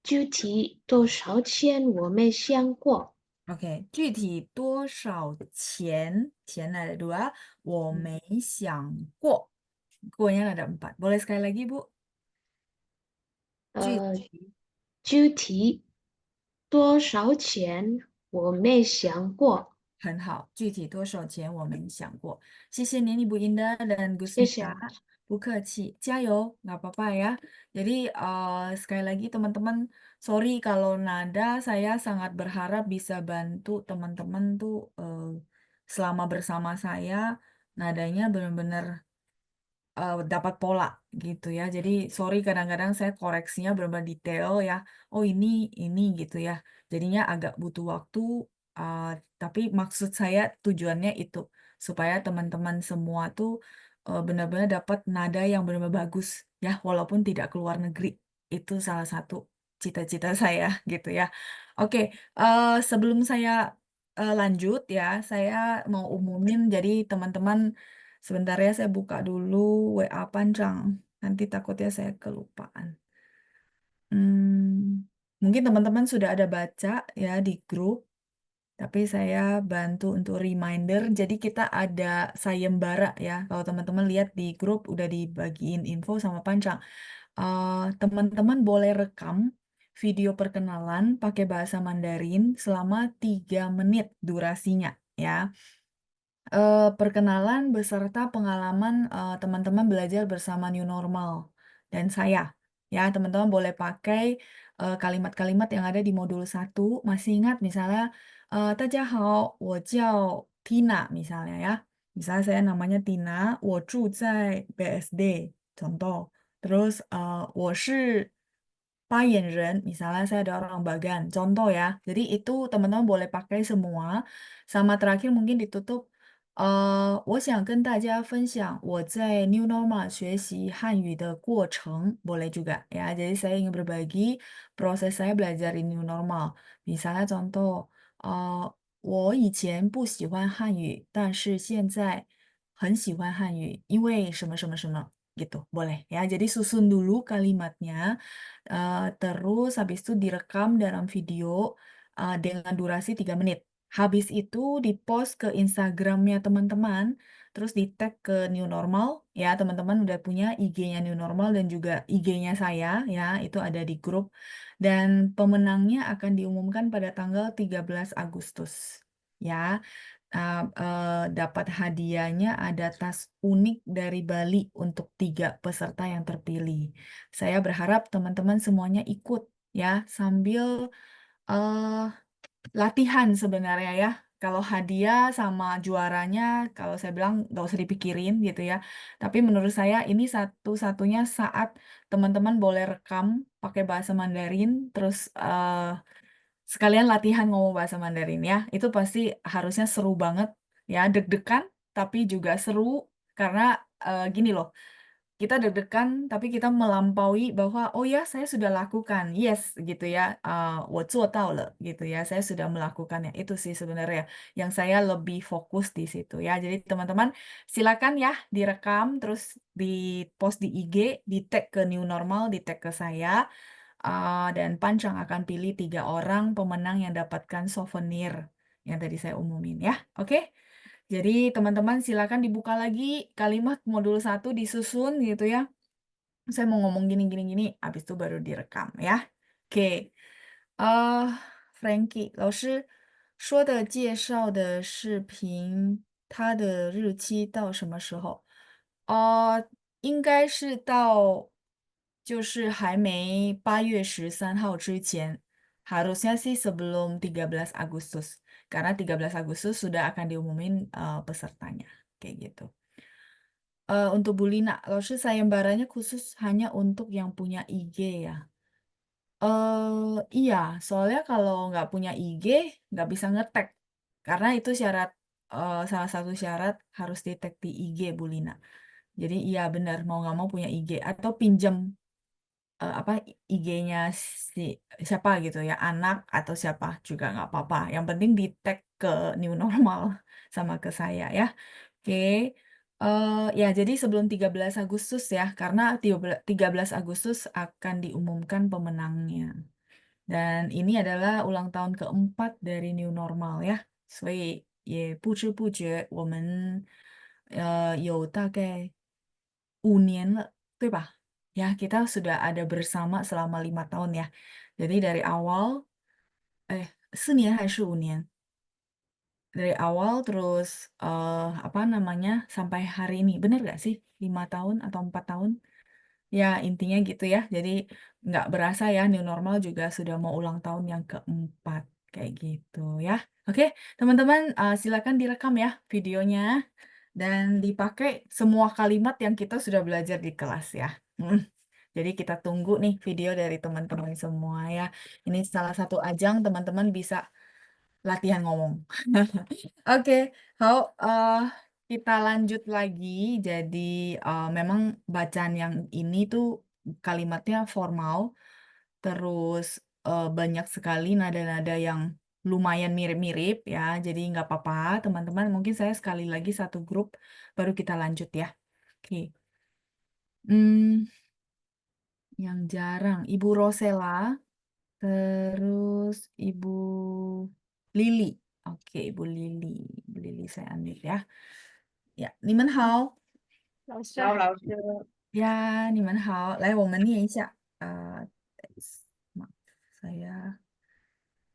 具体多少钱我没想过。 Oke, 具体多少钱？钱ada dua, 我没想过。过nya ada 4. Boleh sekali lagi, Bu? 具呃，体具体多少钱我没想过。很好，具体多少钱我没想过。谢谢您Ibu Indah dan 谢谢。 Gusmita. Bu jayo, nggak apa-apa ya. Jadi sekali lagi teman-teman, sorry kalau nada saya sangat berharap bisa bantu teman-teman tuh selama bersama saya nadanya benar-benar dapat pola gitu ya. Jadi sorry kadang-kadang saya koreksinya benar-benar detail ya. Oh ini gitu ya. Jadinya agak butuh waktu. uh, tapi maksud saya tujuannya itu supaya teman-teman semua tuh benar-benar dapat nada yang benar-benar bagus ya, walaupun tidak keluar negeri. Itu salah satu cita-cita saya gitu ya. Oke, sebelum saya lanjut ya, saya mau umumin jadi teman-teman. Sebentar ya, saya buka dulu WA Panjang. Nanti takutnya saya kelupaan. Mungkin teman-teman sudah ada baca ya di grup, tapi saya bantu untuk reminder. Jadi kita ada sayembara ya. Kalau teman-teman lihat di grup udah dibagiin info sama Panjang. Teman-teman boleh rekam video perkenalan pakai bahasa Mandarin selama 3 menit durasinya ya. Perkenalan beserta pengalaman teman-teman belajar bersama New Normal dan saya. Ya, teman-teman boleh pakai kalimat-kalimat yang ada di modul 1. Masih ingat misalnya, 大家好，我叫 Tina misalnya ya. Misalnya saya namanya Tina, 我住在 BSD, contoh. Terus, 我是发言人, misalnya saya ada orang Bagan, contoh ya. Jadi itu teman-teman boleh pakai semua. Sama terakhir mungkin ditutup, 我想跟大家分享我在 New Normal 学习汉语的过程, boleh juga ya. Jadi saya ingin berbagi proses saya belajar di New Normal. Misalnya contoh, 我以前不喜欢汉语，但是现在很喜欢汉语，因为什么什么什么 gitu, boleh ya. Jadi susun dulu kalimatnya, terus habis itu direkam dalam video dengan durasi 3 menit. Habis itu di-post ke Instagramnya teman-teman, terus di-tag ke New Normal, ya teman-teman udah punya IG-nya New Normal dan juga IG-nya saya, ya itu ada di grup. Dan pemenangnya akan diumumkan pada tanggal 13 Agustus. Ya, dapat hadiahnya ada tas unik dari Bali untuk 3 peserta yang terpilih. Saya berharap teman-teman semuanya ikut ya sambil eh latihan sebenarnya ya. Kalau hadiah sama juaranya, kalau saya bilang nggak usah dipikirin gitu ya. Tapi menurut saya ini satu-satunya saat teman-teman boleh rekam pakai bahasa Mandarin, terus sekalian latihan ngomong bahasa Mandarin ya. Itu pasti harusnya seru banget ya, deg-degan tapi juga seru karena gini loh. kita deg-degan, tapi kita melampaui bahwa oh ya saya sudah lakukan, yes gitu ya, 我做到了gitu ya, saya sudah melakukannya. Itu sih sebenarnya yang saya lebih fokus di situ ya. Jadi teman-teman silakan ya direkam, terus di post di IG, di tag ke New Normal, di tag ke saya, dan Pancang akan pilih 3 orang pemenang yang dapatkan souvenir yang tadi saya umumin ya. Oke? Jadi teman-teman silakan dibuka lagi kalimat modul 1 disusun gitu ya. Saya mau ngomong gini, habis itu baru direkam ya. Oke. Frankie 老师说的介绍的视频，它的日期到什么时候？应该是到就是还没8月13号之前。Harusnya sih sebelum 13 Agustus. Karena 13 Agustus sudah akan diumumin pesertanya. Kayak gitu. Untuk Bu Lina, Lalu sayembaranya khusus hanya untuk yang punya IG ya. Iya, soalnya kalau nggak punya IG, nggak bisa nge-tag. Karena itu syarat, salah satu syarat harus di-tag di IG, Bu Lina. Jadi iya benar, mau nggak mau punya IG. Atau pinjem apa IG-nya si siapa gitu ya, anak atau siapa juga nggak apa-apa. Yang penting di-tag ke New Normal sama ke saya ya. Oke. Ya, jadi sebelum 13 Agustus ya, karena 13 Agustus akan diumumkan pemenangnya. Dan ini adalah ulang tahun keempat dari New Normal ya. 所以也不知不觉我们有大概5年了，对吧？Ya, kita sudah ada bersama selama 5 tahun ya. Jadi dari awal, 4年还是5年? Dari awal terus apa namanya sampai hari ini, bener gak sih? 5 tahun atau 4 tahun? Ya intinya gitu ya. Jadi nggak berasa ya New Normal juga sudah mau ulang tahun yang keempat kayak gitu ya. Oke, teman-teman silakan direkam ya videonya dan dipakai semua kalimat yang kita sudah belajar di kelas ya. Jadi kita tunggu nih video dari teman-teman semua ya. Ini salah satu ajang teman-teman bisa latihan ngomong. Oke, kita lanjut lagi. Jadi memang bacaan yang ini tuh kalimatnya formal, terus banyak sekali nada-nada yang lumayan mirip-mirip ya. Jadi nggak apa-apa, teman-teman. Mungkin saya sekali lagi satu grup, baru kita lanjut ya. Oke. Hmm, yang jarang, Ibu Rosella, terus Ibu Lili. Oke, Ibu Lili. Ibu Lili saya ambil ya. Ya, 你们好。Ya, 你们好。来，我们念一下。maaf, saya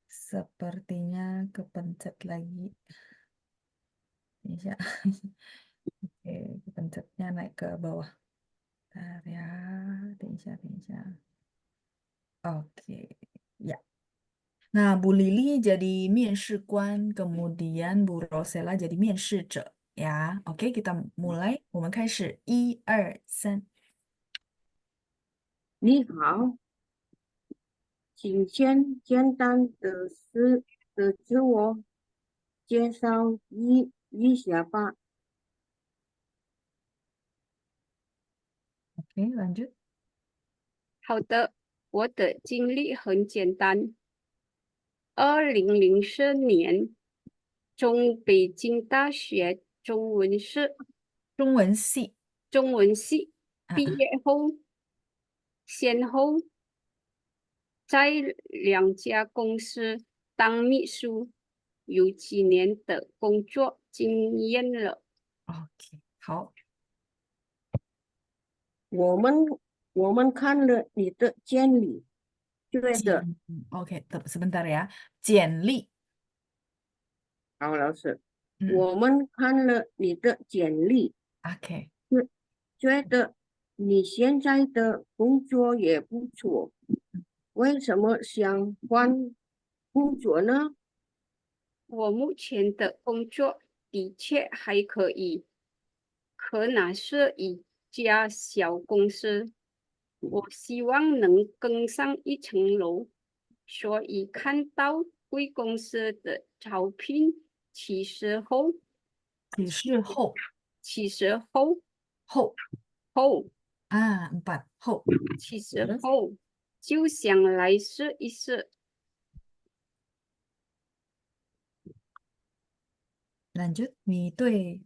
sepertinya kepencet lagi. 等一下。Oke, kepencetnya naik ke bawah. Bentar ya, 等一下。Oke, ya. Nah, Bu Lili jadi 面试官, kemudian Bu Rosella jadi 面试者 ya. Oke, kita mulai. 我们开始，1、2、3。你好，请先简单的自我介绍一下吧。Oke, lanjut. 好的，我的经历很简单。2004年，从北京大学中文系毕业后，先后在2家公司当秘书，有几年的工作经验了。OK，好。我们看了你的简历，觉得OK，sebentar ya. 简历。好，老师，我们看了你的简历 OK，觉得你现在的工作也不错，为什么想换工作呢？我目前的工作的确还可以，可那是一家小公司，我希望能更上一层楼，所以看到贵公司的招聘启事后， 4后其实后就想来试一试。 lanjut 你对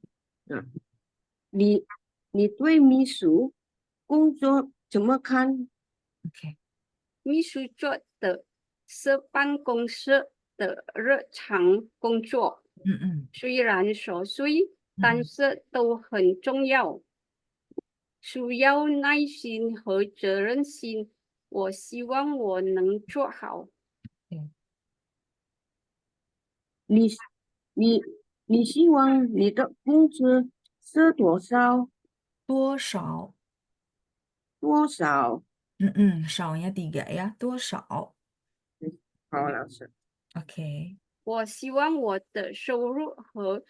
你你对秘书工作怎么看？ OK 秘书做的是办公室的日常工作，虽然琐碎，但是都很重要，需要耐心和责任心。我希望我能做好。你你你希望你的工资是多少？多少多少？少nya 3 ya 多少好，老师。 OK 我希望我的收入和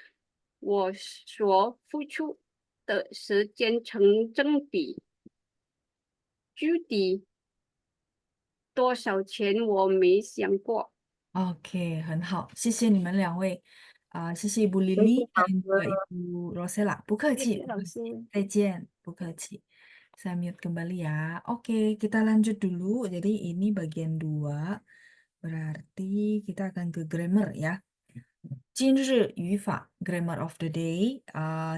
我所付出的时间成正比。具体多少钱我没想过。 OK 很好，谢谢你们2位谢谢 Ibu 谢谢 Lily 老 dan juga 师。 Ibu Rosella，不客气，谢谢老师。再见，不客气。Saya mute kembali ya. Oke, kita lanjut dulu. Jadi ini bagian 2. Berarti kita akan ke grammar ya. 今日语法 grammar of the day.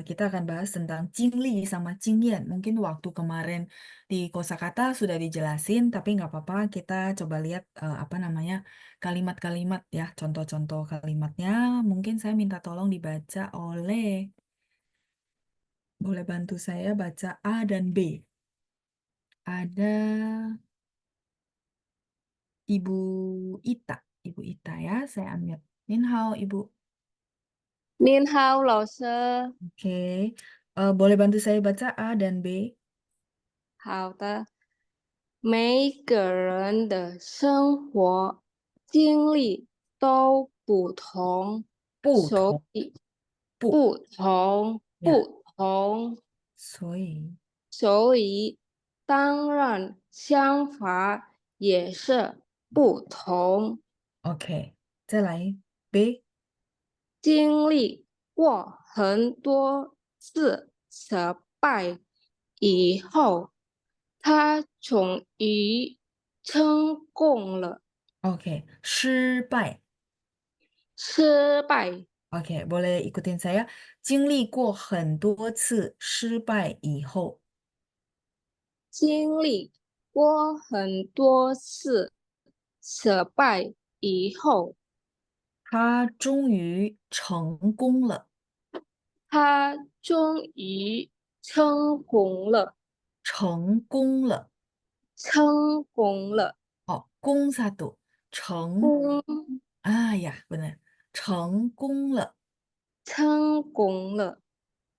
Kita akan bahas tentang 经历 sama 经验. Mungkin waktu kemarin di kosakata sudah dijelasin, tapi nggak apa-apa. Kita coba lihat apa namanya kalimat-kalimat ya, contoh-contoh kalimatnya. Mungkin saya minta tolong dibaca oleh, boleh bantu saya baca A dan B. Ada Ibu Ita ya, saya ambil. Nin hao Ibu. 您好，老师。 Oke, boleh bantu saya baca A dan B? 好的。每个人的生活经历都不同，不同不同，所以当然想法也是不同。 OK，再来 B。经历过很多次失败以后，他终于成功了。 OK，失败。失败。 OK，boleh ikutin saya。经历过很多次失败以后，经历过很多次失败以后，他终于成功了。他终于成功了。成功了。成功了。哦，功 satu，成呀，benar，成功了。成功了。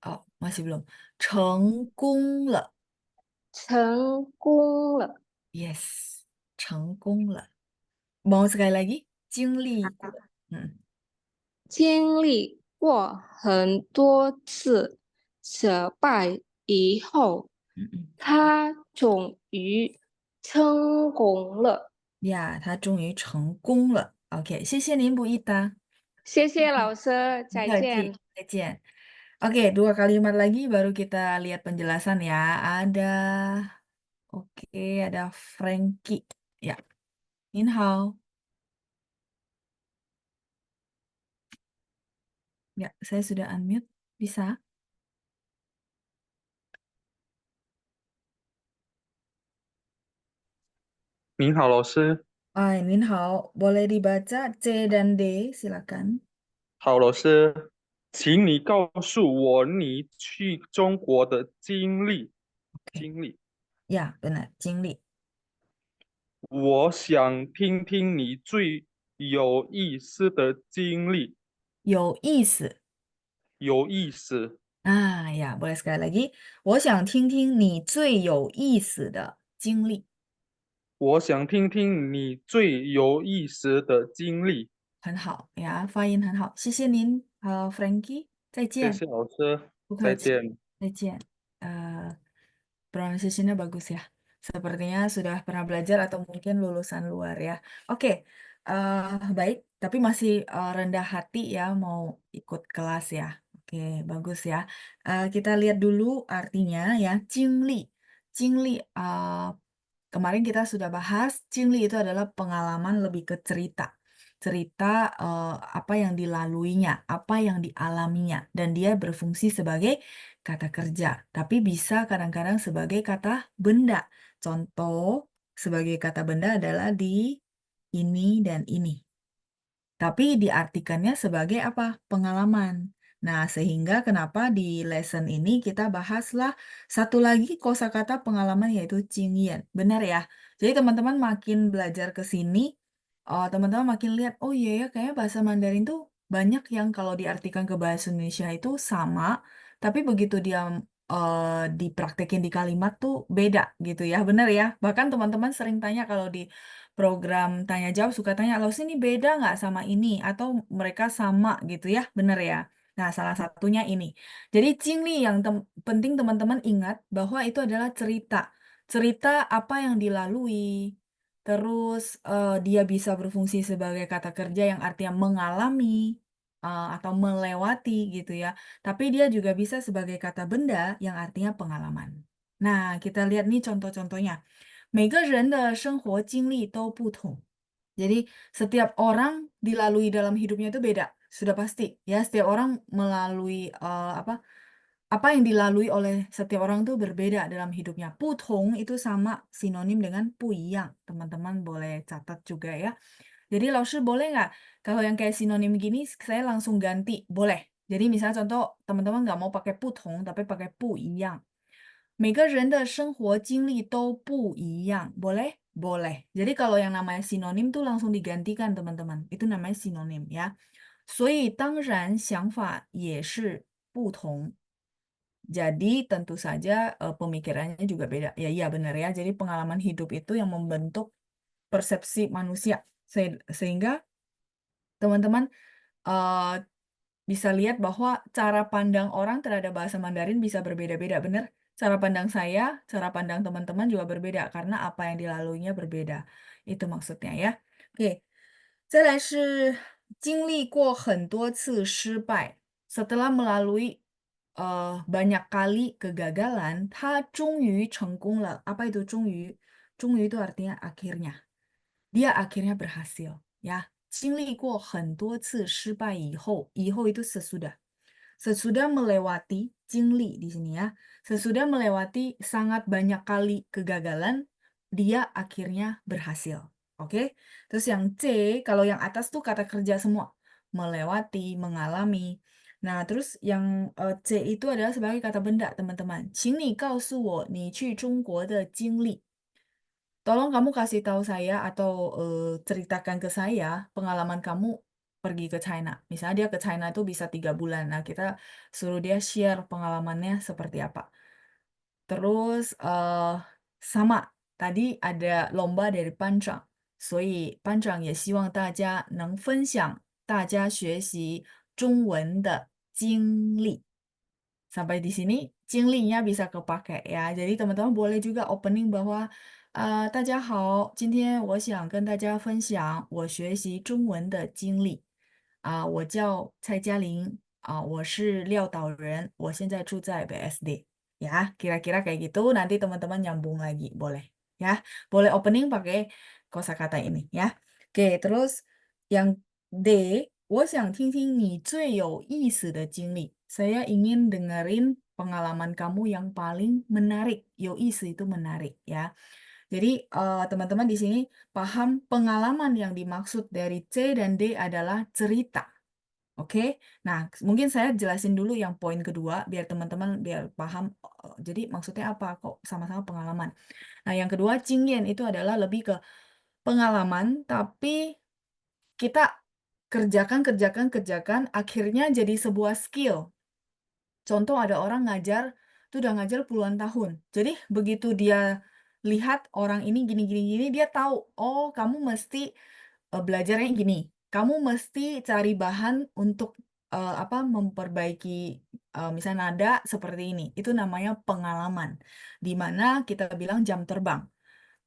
哦，masih belum，成功了。成功了。 Yes，成功了。mau sekali lagi，经历过，经历过很多次失败以后，他终于成功了。呀，他终于成功了。OK，谢谢您，Bu Ita。谢谢老师，再不客气，见。再见。Oke, 2 kalimat lagi baru kita lihat penjelasan ya. Ada Frankie. Ya, Nin hao. Ya, saya sudah unmute. Bisa? 您好，老师。Nin hao. Boleh dibaca C dan D, silakan. 好，老师，请你告诉我你去中国的经历。Ya, benar, 经历。我想听听你最有意思的经历。有意思。有意思。ya, boleh sekali lagi. 我想听听你最有意思的经历。我想听听你最有意思的经历。很好呀，发音很好，谢谢您，Frankie，再见。谢谢老师，不客气，再见。再见。Pronunciation-nya bagus ya. Sepertinya sudah pernah belajar atau mungkin lulusan luar ya. Oke, baik. Tapi masih rendah hati ya mau ikut kelas ya. Oke, bagus ya. Kita lihat dulu artinya ya. 经历， Jingli, kemarin kita sudah bahas, jingli itu adalah pengalaman lebih ke cerita. Cerita apa yang dilaluinya, apa yang dialaminya. Dan dia berfungsi sebagai kata kerja. Tapi bisa kadang-kadang sebagai kata benda. Contoh sebagai kata benda adalah di ini dan ini. Tapi diartikannya sebagai apa? Pengalaman. Nah, sehingga kenapa di lesson ini kita bahaslah satu lagi kosakata pengalaman yaitu jingyan. Benar ya? Jadi teman-teman makin belajar ke sini, teman-teman makin lihat, oh iya ya, kayaknya bahasa Mandarin tuh banyak yang kalau diartikan ke bahasa Indonesia itu sama, tapi begitu dia dipraktekin di kalimat tuh beda gitu ya. Benar ya? Bahkan teman-teman sering tanya kalau di program tanya jawab suka tanya, lo sini beda nggak sama ini? Atau mereka sama gitu ya? Bener ya? Nah, salah satunya ini. Jadi Jingli yang penting teman-teman ingat bahwa itu adalah cerita. Cerita apa yang dilalui. Terus dia bisa berfungsi sebagai kata kerja yang artinya mengalami atau melewati gitu ya. Tapi dia juga bisa sebagai kata benda yang artinya pengalaman. Nah, kita lihat nih contoh-contohnya. 每个人的生活经历都不同。Jadi setiap orang dilalui dalam hidupnya itu beda, sudah pasti ya. Setiap orang melalui apa yang dilalui oleh setiap orang itu berbeda dalam hidupnya. 不同 itu sama sinonim dengan 不一样. Teman-teman boleh catat juga ya. Jadi Laoshi boleh nggak kalau yang kayak sinonim gini saya langsung ganti? Boleh. Jadi misalnya contoh teman-teman nggak mau pakai 不同 tapi pakai 不一样. 每个人的生活经历都不一样. Boleh? Boleh. Jadi kalau yang namanya sinonim tuh langsung digantikan teman-teman. Itu namanya sinonim ya. 所以当然想法也是不同. Jadi tentu saja pemikirannya juga beda. Ya iya benar ya. Jadi pengalaman hidup itu yang membentuk persepsi manusia. Sehingga teman-teman bisa lihat bahwa cara pandang orang terhadap bahasa Mandarin bisa berbeda-beda, benar? Cara pandang saya, cara pandang teman-teman juga berbeda karena apa yang dilaluinya berbeda. Itu maksudnya ya. Oke. 再来是经历过很多次失败. Setelah melalui banyak kali kegagalan, 他终于成功了. Apa itu 终于? 终于 itu artinya akhirnya. Dia akhirnya berhasil, ya. 经历过很多次失败以后, 以后 itu sesudah. Sesudah melewati, 经历 di sini ya. Sesudah melewati sangat banyak kali kegagalan, dia akhirnya berhasil. Oke? Terus yang C, kalau yang atas tuh kata kerja semua. Melewati, mengalami. Nah, terus yang C itu adalah sebagai kata benda, teman-teman. 请你告诉我你去中国的经历. Tolong kamu kasih tahu saya atau ceritakan ke saya pengalaman kamu pergi ke China. Misalnya dia ke China itu bisa 3 bulan. Nah, kita suruh dia share pengalamannya seperti apa. Terus sama, tadi ada lomba dari 班长. 所以班长也希望大家能分享大家学习中文的经历. Sampai di sini, 经历nya bisa kepakai ya. Jadi teman-teman boleh juga opening bahwa 大家好，今天我想跟大家分享我学习中文的经历。我叫蔡嘉玲，我是廖岛人，我现在住在 BSD. Ya, kira-kira kayak gitu. Nanti teman-teman nyambung lagi, boleh. Ya, boleh opening pakai kosakata ini ya. Oke, terus yang D, 我想听听你最有意思的经历. Saya ingin dengerin pengalaman kamu yang paling menarik. 有意思 itu menarik ya. Jadi teman-teman di sini paham pengalaman yang dimaksud dari C dan D adalah cerita. Oke? Nah, mungkin saya jelasin dulu yang poin kedua biar teman-teman biar paham. Jadi maksudnya apa kok sama-sama pengalaman. Nah, yang kedua, 经验 itu adalah lebih ke pengalaman tapi kita kerjakan, akhirnya jadi sebuah skill. Contoh ada orang ngajar, itu udah ngajar puluhan tahun. Jadi begitu dia lihat orang ini gini, dia tahu, oh kamu mesti belajarnya gini. Kamu mesti cari bahan untuk memperbaiki misalnya nada seperti ini. Itu namanya pengalaman. Di mana kita bilang jam terbang.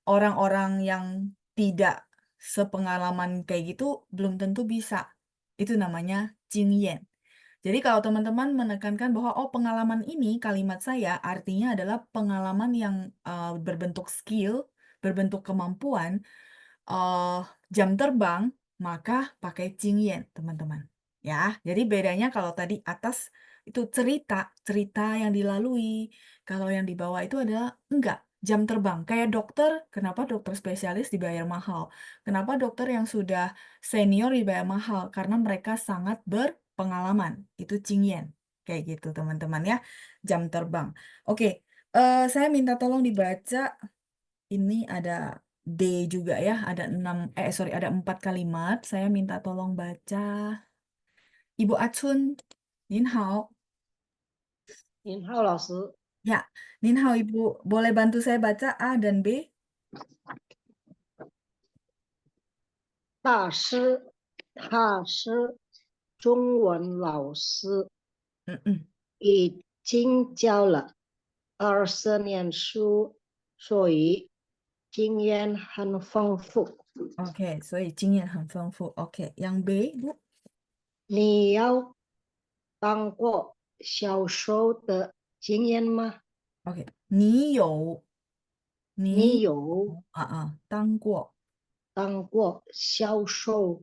Orang-orang yang tidak sepengalaman kayak gitu belum tentu bisa. Itu namanya 经验. Jadi kalau teman-teman menekankan bahwa oh pengalaman ini kalimat saya artinya adalah pengalaman yang berbentuk skill, berbentuk kemampuan, eh jam terbang, maka pakai jingyan, teman-teman. Ya, jadi bedanya kalau tadi atas itu cerita yang dilalui. Kalau yang di bawah itu adalah enggak, jam terbang. Kayak dokter, kenapa dokter spesialis dibayar mahal? Kenapa dokter yang sudah senior dibayar mahal? Karena mereka sangat berpengalaman. Itu jingyan. Kayak gitu, teman-teman ya. Jam terbang. Oke, saya minta tolong dibaca. Ini ada D juga ya, ada ada 4 kalimat. Saya minta tolong baca. Ibu Achun, Nin hao. 尹浩老师， Ya, Nin hao Ibu, boleh bantu saya baca A dan B? 他是中文老师， 已经教了20年书，所以经验很丰富。 Oke, 所以经验很丰富。Oke, yang B, Bu? 你要当过销售的经验吗？ Oke, 你有当过销售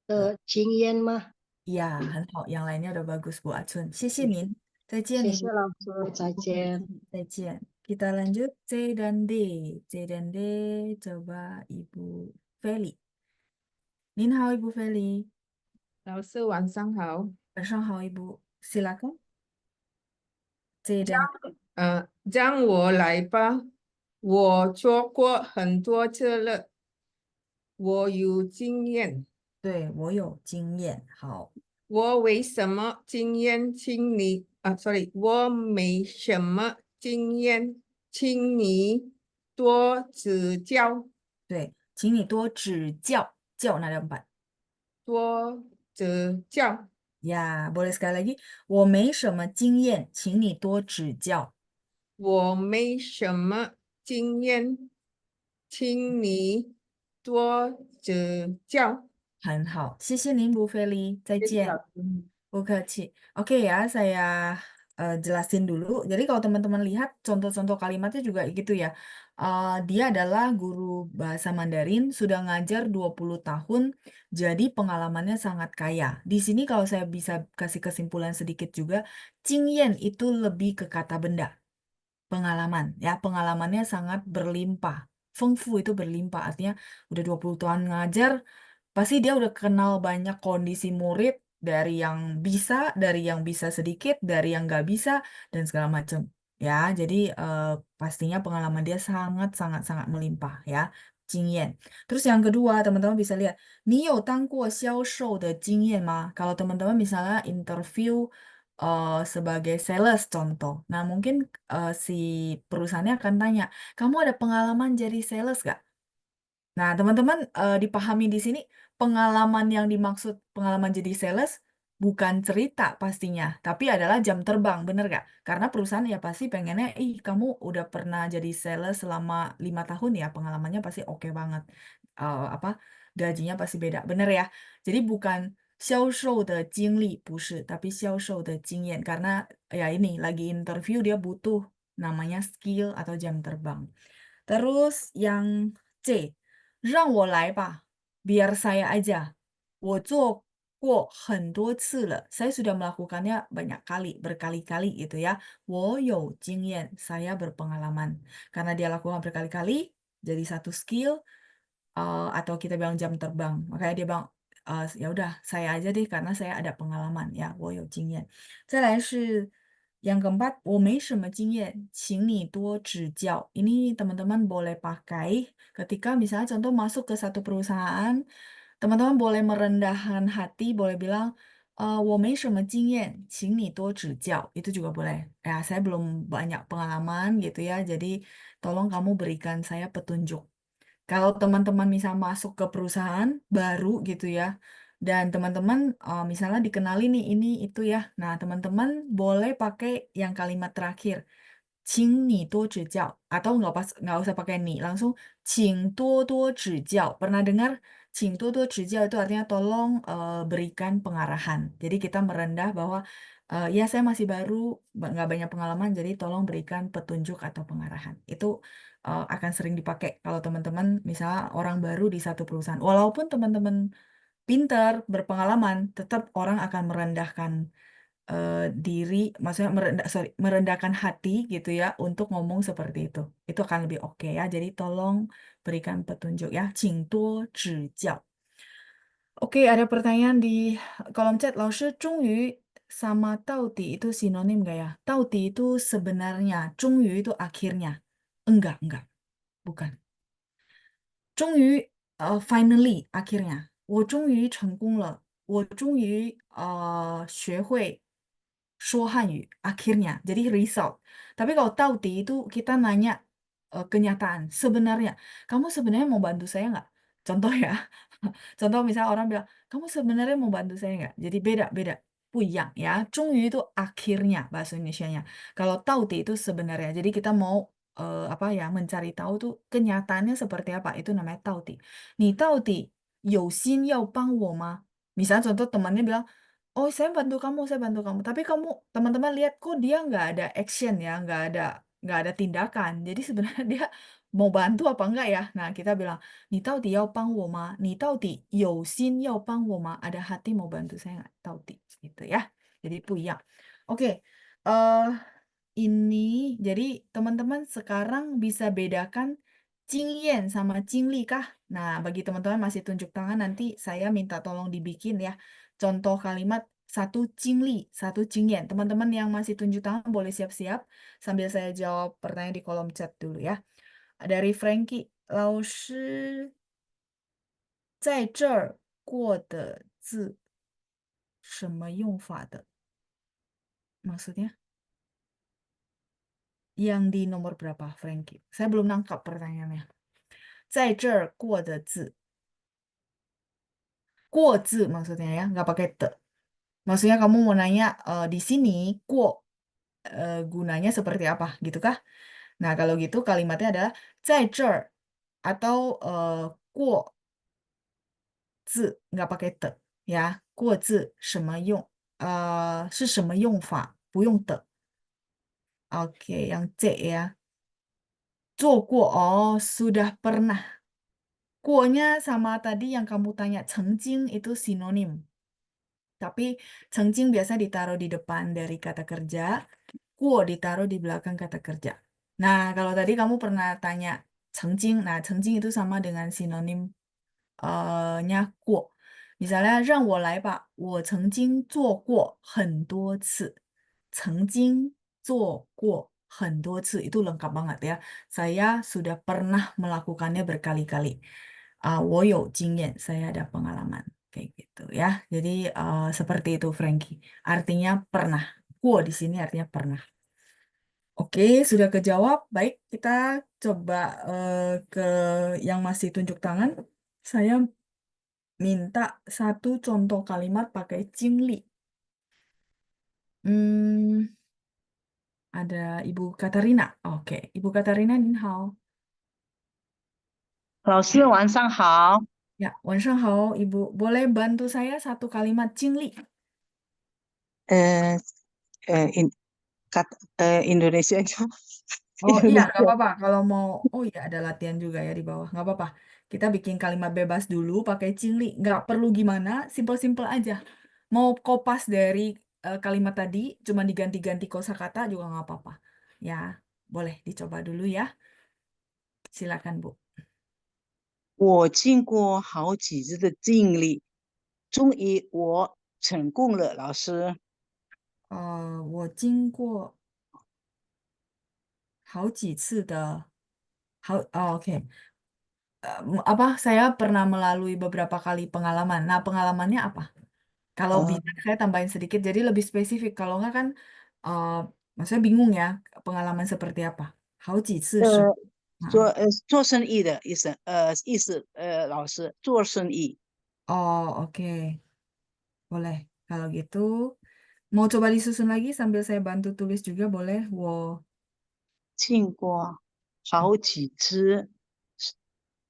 的经验吗？ Ya, 很好，yang lainnya udah bagus Bu Achun. 谢谢您，再见谢谢 Ibu. 老师，再见。再见. Kita lanjut C dan D. C dan D, coba Ibu Feli. Nin hao Ibu Feli. 老师晚上好。晚上好Ibu. Silakan. C dan D.让我来吧，我做过很多次了，我有经验。对，我有经验。好，我为什么经验，请你sorry，我没什么经验，请你多指教。对，请你多指教。教那两版。多指教。Ya, boleh sekali lagi. 我没什么经验，请你多指教。我没什么经验，请你多指教。很好，谢谢您Bu Feli. 再见。Bu Keci. Oke ya, saya jelasin dulu. Jadi kalau teman-teman lihat contoh-contoh kalimatnya juga gitu ya. Dia adalah guru bahasa Mandarin, sudah ngajar 20 tahun, jadi pengalamannya sangat kaya. Di sini kalau saya bisa kasih kesimpulan sedikit juga, Jingyan itu lebih ke kata benda. Pengalaman, ya pengalamannya sangat berlimpah. Fengfu itu berlimpah, artinya udah 20 tahun ngajar, pasti dia udah kenal banyak kondisi murid dari yang bisa sedikit, dari yang nggak bisa, dan segala macam. Ya, jadi pastinya pengalaman dia sangat melimpah ya, jingyan. Terus yang kedua, teman-teman bisa lihat, 你有当过销售的经验吗? Kalau teman-teman misalnya interview sebagai sales contoh. Nah, mungkin si perusahaannya akan tanya, kamu ada pengalaman jadi sales nggak? Nah, teman-teman dipahami di sini pengalaman yang dimaksud pengalaman jadi sales bukan cerita pastinya, tapi adalah jam terbang, bener gak? Karena perusahaan ya pasti pengennya, kamu udah pernah jadi sales selama 5 tahun ya, pengalamannya pasti oke banget. Gajinya pasti beda, bener ya? Jadi bukan 销售的经历不是, tapi 销售的经验. Karena ya ini lagi interview dia butuh namanya skill atau jam terbang. Terus yang C, 让我来吧, biar saya aja. 我做过很多次了. Saya sudah melakukannya banyak kali, berkali-kali gitu ya. 我有经验, saya berpengalaman. Karena dia lakukan berkali-kali, jadi satu skill, atau kita bilang jam terbang. Makanya dia bilang, ya udah saya aja deh karena saya ada pengalaman ya, 我有经验. 再来是 yang keempat, 我没什么经验，请你多指教. Ini teman-teman boleh pakai ketika misalnya contoh masuk ke satu perusahaan, teman-teman boleh merendahkan hati, boleh bilang, 我没什么经验，请你多指教. Itu juga boleh. Ya, saya belum banyak pengalaman gitu ya, jadi tolong kamu berikan saya petunjuk. Kalau teman-teman misal masuk ke perusahaan baru gitu ya, dan teman-teman misalnya dikenali nih ini itu ya. Nah, teman-teman boleh pakai yang kalimat terakhir. 请你多指教 atau nggak usah pakai ni, langsung 请多多指教. Pernah dengar 请多多指教itu artinya tolong berikan pengarahan. Jadi kita merendah bahwa ya saya masih baru, nggak banyak pengalaman, jadi tolong berikan petunjuk atau pengarahan. Itu akan sering dipakai kalau teman-teman misalnya orang baru di satu perusahaan. Walaupun teman-teman pintar, berpengalaman, tetap orang akan merendahkan diri, maksudnya merendahkan hati gitu ya untuk ngomong seperti itu. Itu akan lebih oke ya. Jadi tolong berikan petunjuk ya. 请多指教. Oke, ada pertanyaan di kolom chat. 老师, 终于 sama 到底 itu sinonim nggak ya? 到底 itu sebenarnya, 终于 itu akhirnya. Enggak, bukan. 终于finally akhirnya. 我终于成功了。我终于学会说汉语 akhirnya. Jadi result. Tapi kalau taudi itu kita nanya kenyataan. Sebenarnya, kamu sebenarnya mau bantu saya nggak? Contoh ya. Contoh misalnya orang bilang, kamu sebenarnya mau bantu saya nggak? Jadi beda-beda. 不一样 ya. 终于 itu akhirnya bahasa Indonesianya. Kalau taudi itu sebenarnya. Jadi kita mau apa ya, mencari tahu tuh kenyataannya seperti apa. Itu namanya taudi. 你到底有心要帮我吗? Misalnya contoh temannya bilang, oh saya bantu kamu, saya bantu kamu. Tapi kamu teman-teman lihat kok dia nggak ada action ya, nggak ada tindakan. Jadi sebenarnya dia mau bantu apa enggak ya? Nah kita bilang, 你到底要帮我吗？你到底有心要帮我吗? Ada hati mau bantu saya nggak? 到底gitu ya. Jadi 不一样. Oke, ini jadi teman-teman sekarang bisa bedakan 经验 sama 经历 kah? Nah, bagi teman-teman masih tunjuk tangan nanti saya minta tolong dibikin ya. Contoh kalimat satu 经历, satu 经验. Teman-teman yang masih tunjuk tangan boleh siap-siap sambil saya jawab pertanyaan di kolom chat dulu ya. Dari Frankie, 老师在这儿过的字什么用法的? Maksudnya? Yang di nomor berapa, Frankie? Saya belum nangkap pertanyaannya. 在这儿过的字. 过字 maksudnya ya, nggak pakai te. Maksudnya kamu mau nanya di sini 过 gunanya seperti apa, gitu kah? Nah, kalau gitu kalimatnya adalah 在这儿 atau 过 字 nggak pakai te ya. 过字什么用？是什么用法？不用的。Oke, yang C ya. 做过 oh sudah pernah. 过nya sama tadi yang kamu tanya 曾经 itu sinonim. Tapi 曾经 biasa ditaruh di depan dari kata kerja, 过 ditaruh di belakang kata kerja. Nah, kalau tadi kamu pernah tanya 曾经, nah 曾经 itu sama dengan sinonim nya 过. Misalnya 让我来吧，我曾经做过很多次。曾经做过很多次 itu lengkap banget ya. Saya sudah pernah melakukannya berkali-kali. 我有经验, saya ada pengalaman. Kayak gitu ya. Jadi seperti itu Frankie. Artinya pernah. 过 di sini artinya pernah. Oke, sudah kejawab. Baik, kita coba ke yang masih tunjuk tangan. Saya minta satu contoh kalimat pakai 经历. Ada Ibu Katarina. Oke, Ibu Katarina, 您好。老师晚上好。Ya, 晚上好, Ibu. Boleh bantu saya satu kalimat 经历? Indonesia Oh iya, nggak apa-apa. Kalau mau, oh iya ada latihan juga ya di bawah. Nggak apa-apa. Kita bikin kalimat bebas dulu pakai 经历. Nggak perlu gimana, simple-simple aja. Mau kopas dari kalimat tadi, cuma diganti-ganti kosakata juga nggak apa-apa. Ya, boleh dicoba dulu ya. Silakan, Bu. 我经过好几次的经历，终于我成功了，老师。我经过好几次的oke. Apa saya pernah melalui beberapa kali pengalaman. Nah, pengalamannya apa? Kalau bisa saya tambahin sedikit jadi lebih spesifik. Kalau nggak kan maksudnya bingung ya pengalaman seperti apa. 好几次是做生意的意思老师做生意。Oh, oke. Boleh. Kalau gitu mau coba disusun lagi sambil saya bantu tulis juga boleh. 我经过好几次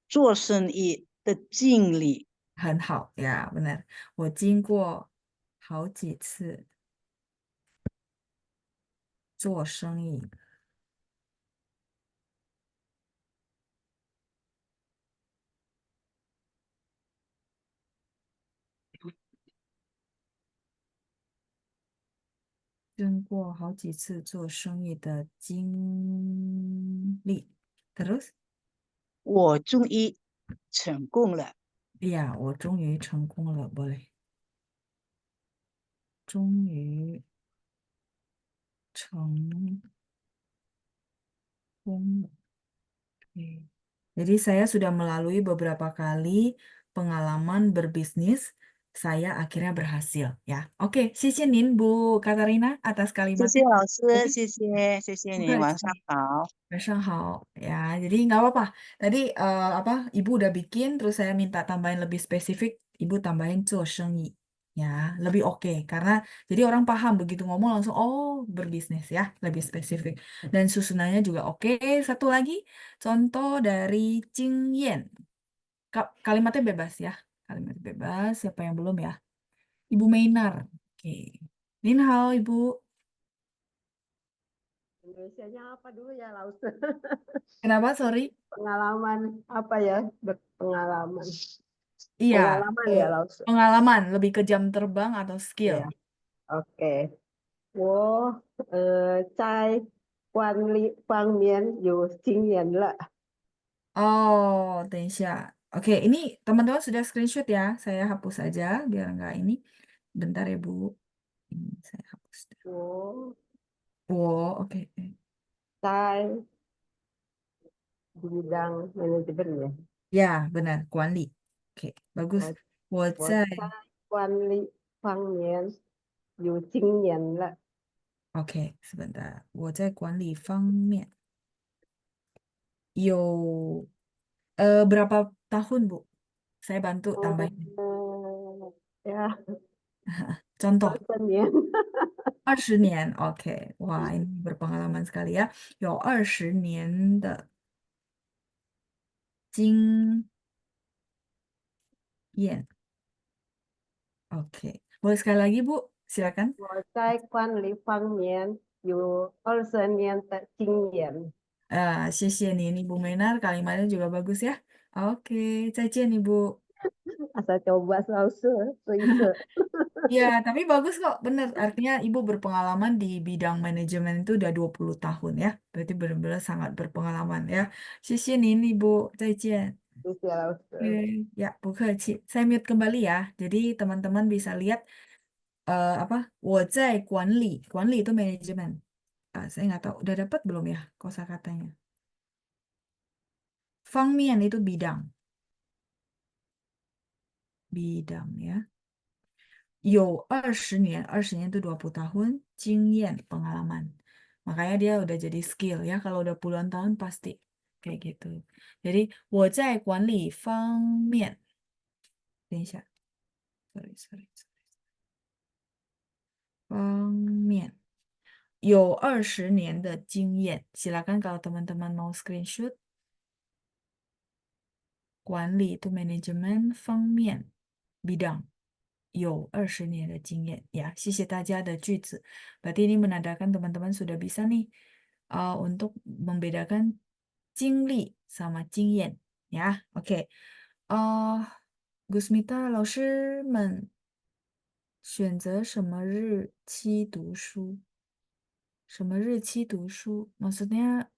做生意的经历。很好 ya benar 我经过好几次做生意经过好几次做生意的经历 terus 我终于成功了。 ya 我终于成功了 boleh 终于成功了 Oke. Jadi saya sudah melalui beberapa kali pengalaman berbisnis, saya akhirnya berhasil ya. Oke, 谢谢您 Bu Katarina atas 谢 kalimatnya. 谢老师， Jadi 谢谢你，晚上好。 ya. Jadi nggak apa-apa. Tadi Ibu udah bikin, terus saya minta tambahin lebih spesifik, Ibu tambahin 做生意 ya, lebih oke. Karena jadi orang paham begitu ngomong langsung oh berbisnis ya, lebih spesifik. Dan susunannya juga oke. Satu lagi contoh dari Jingyen. Kalimatnya bebas ya. Kalimat bebas, siapa yang belum ya? Ibu Meinar. Oke. Nin hao Ibu. Indonesianya apa dulu ya, Laus? Kenapa? Sorry. Pengalaman apa ya? Berpengalaman. Iya, Pengalaman ya, Laus. pengalaman lebih ke jam terbang atau skill. Ya, oke. 我在管理方面有经验了。 Oh, 等一下. Oke, ini teman-teman sudah screenshot ya. Saya hapus aja biar nggak ini. Bentar ya, Bu. Ini saya hapus. 我 Oh, oke. 在 bidang manajemen ya. Ya, benar. 管理. Oke, bagus. 我我在在管理方面有经验了。 Oke, sebentar. 我在管理方面有berapa tahun, Bu? Saya bantu tambahin. Ya, Contoh. 20年。 20年 ，OK， wah ini berpengalaman sekali ya，有20年的经验，OK， boleh sekali lagi Bu, silakan. 我在管理方面有20年的经验。 谢谢您Ibu Menar, kalimatnya juga bagus ya. Oke, 再见Ibu. Asal coba Laus se. Ya, tapi bagus kok, bener. Artinya Ibu berpengalaman di bidang manajemen itu udah 20 tahun ya. Berarti benar-benar sangat berpengalaman ya. 谢谢您 Ibu, 再见. Itu ya, Laus. Oke, ya, 不客气. Saya mute kembali ya. Jadi teman-teman bisa lihat apa? 我在管理，管理 itu manajemen. Saya nggak tahu, udah dapat belum ya kosakatanya? 方面 itu bidang. Bidang ya. 有20年，20年itu 20 tahun, 经验 pengalaman. Makanya dia udah jadi skill ya, kalau udah puluhan tahun pasti kayak gitu. Jadi 我在管理方面，等一下，sorry，方面有20年的经验。Silakan kalau teman-teman mau screenshot. 管理 itu manajemen 方面 bidang 有20年的经验 ya. 谢谢大家的句子. Berarti ini menandakan teman-teman sudah bisa nih untuk membedakan 经历 sama 经验 ya. Oke. Gusmita 老师们选择什么日期读书？什么日期读书？Maksudnya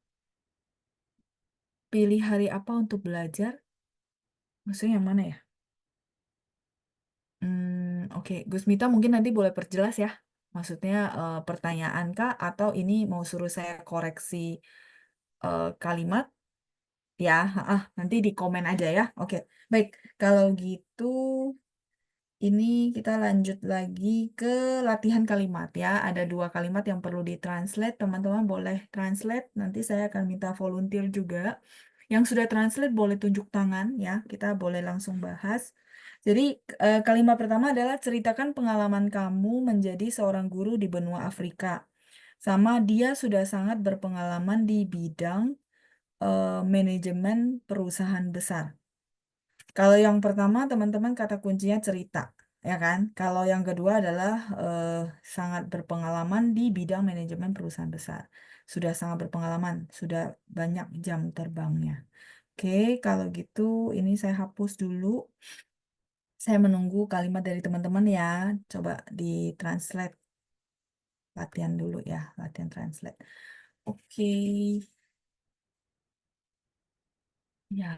pilih hari apa untuk belajar? Maksudnya yang mana ya? Oke, Gusmita mungkin nanti boleh perjelas ya. Maksudnya pertanyaan kah atau ini mau suruh saya koreksi kalimat? Ya, nanti di komen aja ya. Oke, baik. Kalau gitu ini kita lanjut lagi ke latihan kalimat ya. Ada 2 kalimat yang perlu ditranslate. Teman-teman boleh translate. Nanti saya akan minta volunteer juga. Yang sudah translate boleh tunjuk tangan ya. Kita boleh langsung bahas. Jadi kalimat pertama adalah ceritakan pengalaman kamu menjadi seorang guru di benua Afrika. Sama dia sudah sangat berpengalaman di bidang manajemen perusahaan besar. Kalau yang pertama teman-teman kata kuncinya cerita, ya kan? Kalau yang kedua adalah sangat berpengalaman di bidang manajemen perusahaan besar. Sudah sangat berpengalaman, sudah banyak jam terbangnya. Oke, kalau gitu ini saya hapus dulu. Saya menunggu kalimat dari teman-teman ya. Coba di-translate. Latihan dulu ya, latihan translate. Oke. Ya.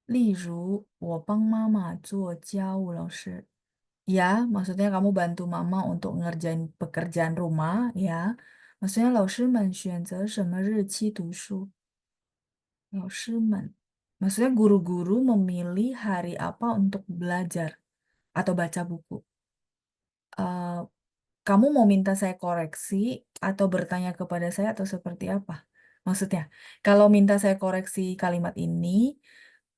例如，我帮妈妈做家务老师. Ya, maksudnya kamu bantu mama untuk ngerjain pekerjaan rumah, ya. Maksudnya 老师们选择什么日期读书？老师们. Maksudnya guru-guru memilih hari apa untuk belajar atau baca buku. Eh, kamu mau minta saya koreksi atau bertanya kepada saya atau seperti apa? Maksudnya, kalau minta saya koreksi kalimat ini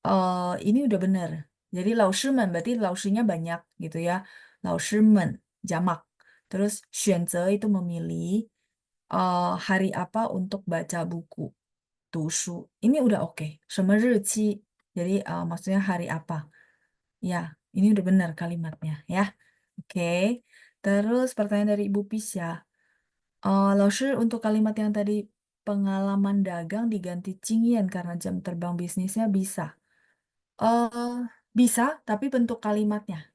udah benar. Jadi 老师们 berarti 老师nya banyak gitu ya. 老师们 jamak. Terus 选择 itu memilih hari apa untuk baca buku. 读书. Ini udah oke. 什么日期? Jadi maksudnya hari apa? Ya, ini udah benar kalimatnya ya. Oke. Terus pertanyaan dari Ibu Pisya. 老师 untuk kalimat yang tadi pengalaman dagang diganti 经验 karena jam terbang bisnisnya bisa. Bisa, tapi bentuk kalimatnya.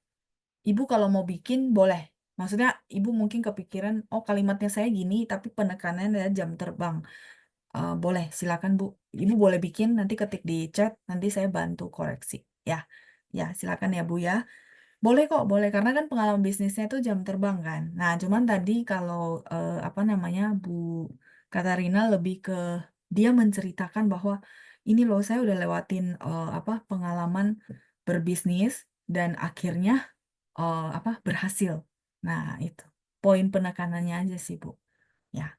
Ibu kalau mau bikin boleh. Maksudnya ibu mungkin kepikiran, oh kalimatnya saya gini, tapi penekanannya adalah jam terbang. Boleh, silakan Bu. Ibu boleh bikin, nanti ketik di chat, nanti saya bantu koreksi. Ya, ya silakan ya Bu ya. Boleh kok, boleh. Karena kan pengalaman bisnisnya itu jam terbang kan. Nah, cuman tadi kalau apa namanya Bu Katarina lebih ke dia menceritakan bahwa ini loh saya udah lewatin apa pengalaman berbisnis dan akhirnya apa berhasil. Nah, itu poin penekanannya aja sih Bu. Ya.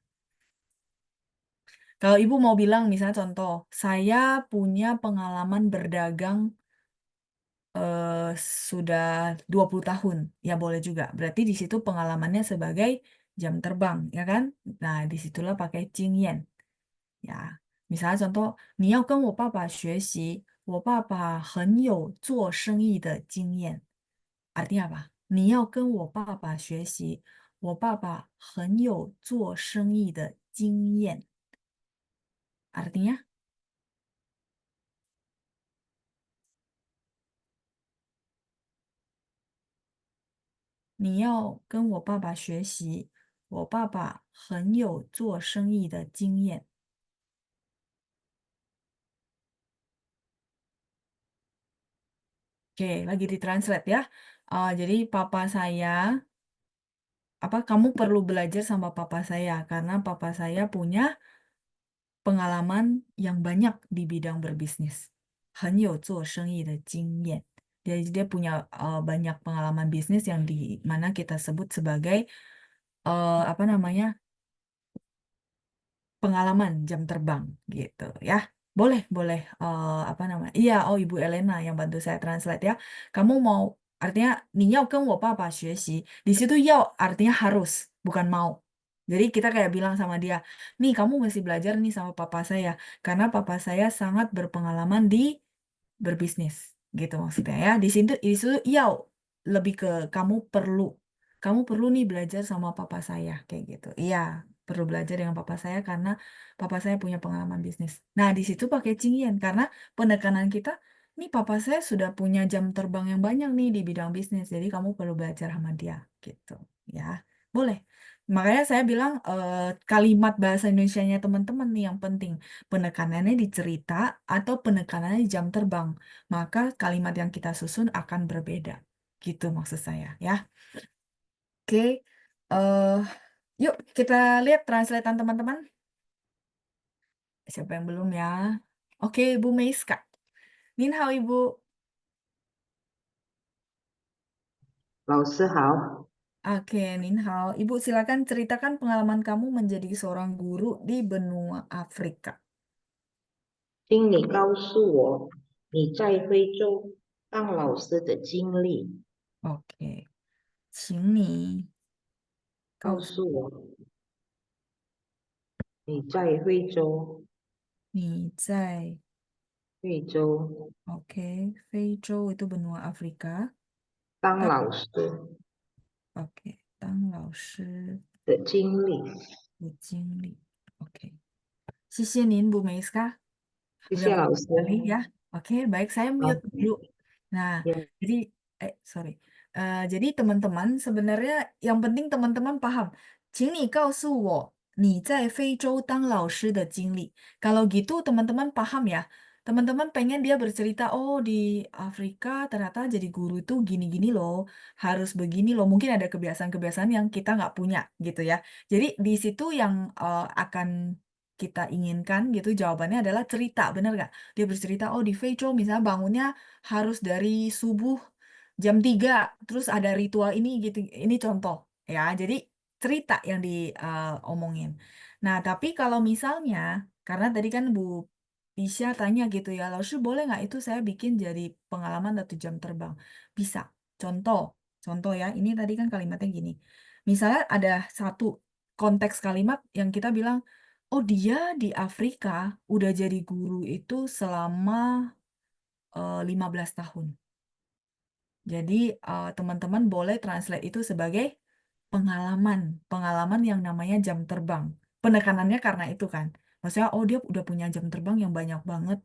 Kalau Ibu mau bilang misalnya contoh, saya punya pengalaman berdagang eh, sudah 20 tahun, ya boleh juga. Berarti di situ pengalamannya sebagai jam terbang, ya kan? Nah, disitulah pakai 经验. Ya, misalnya contoh, 你要跟我爸爸学习，我爸爸很有做生意的经验. Artinya apa? 你要跟我爸爸学习，我爸爸很有做生意的经验. Artinya? 你要跟我爸爸学习，我爸爸很有做生意的经验. Oke, lagi ditranslate ya. Jadi papa saya, apa kamu perlu belajar sama papa saya karena papa saya punya pengalaman yang banyak di bidang berbisnis. 很有做生意的经验. Jadi dia punya banyak pengalaman bisnis yang di mana kita sebut sebagai apa namanya pengalaman jam terbang gitu ya. Boleh, boleh. Apa namanya? Iya, oh Ibu Elena yang bantu saya translate ya. Kamu mau artinya 你要跟我爸爸学习. Di situ 要 artinya harus, bukan mau. Jadi kita kayak bilang sama dia, nih kamu mesti belajar nih sama papa saya karena papa saya sangat berpengalaman di berbisnis gitu maksudnya ya. Di situ iya lebih ke kamu perlu nih belajar sama papa saya kayak gitu. Iya, perlu belajar dengan papa saya karena papa saya punya pengalaman bisnis. Nah, di situ pakai cingyan karena penekanan kita, nih papa saya sudah punya jam terbang yang banyak nih di bidang bisnis, jadi kamu perlu belajar sama dia gitu. Ya, boleh. Makanya saya bilang kalimat bahasa Indonesianya teman-teman nih yang penting. Penekanannya di cerita atau penekanannya di jam terbang. Maka kalimat yang kita susun akan berbeda. Gitu maksud saya ya. Oke, eh yuk kita lihat translatean teman-teman. Siapa yang belum ya? Oke, Bu Meiska. Nin hao Ibu. 老师好， Oke, Nin hao. Ibu silakan ceritakan pengalaman kamu menjadi seorang guru di benua Afrika. 请你告诉我你在非洲当老师的经历。 Oke, 请你告诉我你在非洲你在非洲 Oke, 非洲 itu benua Afrika. 当 Tang- 老师 Oke, 当老师的经历。的经历. Oke. 谢谢您, Bu Meiska. 谢 Udah 谢老 banyak 师。 sekali ya. Oke, baik. Saya 好， mute dulu. Nah, 也 jadi, sorry. Jadi teman-teman, sebenarnya yang penting teman-teman paham. 请你告诉我你在非洲当老师的经历. Kalau gitu teman-teman paham ya. Teman-teman pengen dia bercerita, oh di Afrika ternyata jadi guru itu gini-gini loh. Harus begini loh. Mungkin ada kebiasaan-kebiasaan yang kita nggak punya gitu ya. Jadi di situ yang akan kita inginkan gitu jawabannya adalah cerita, bener nggak? Dia bercerita, oh di Feijo misalnya bangunnya harus dari subuh jam 3, terus ada ritual ini gitu, ini contoh ya. Jadi cerita yang diomongin. Nah, tapi kalau misalnya, karena tadi kan Bu Pisha tanya gitu ya, Laoshi boleh nggak itu saya bikin jadi pengalaman 1 jam terbang? Bisa. Contoh ya, ini tadi kan kalimatnya gini. Misalnya ada satu konteks kalimat yang kita bilang, oh dia di Afrika udah jadi guru itu selama 15 tahun. Jadi teman-teman boleh translate itu sebagai pengalaman yang namanya jam terbang. Penekanannya karena itu kan. Maksudnya, oh dia udah punya jam terbang yang banyak banget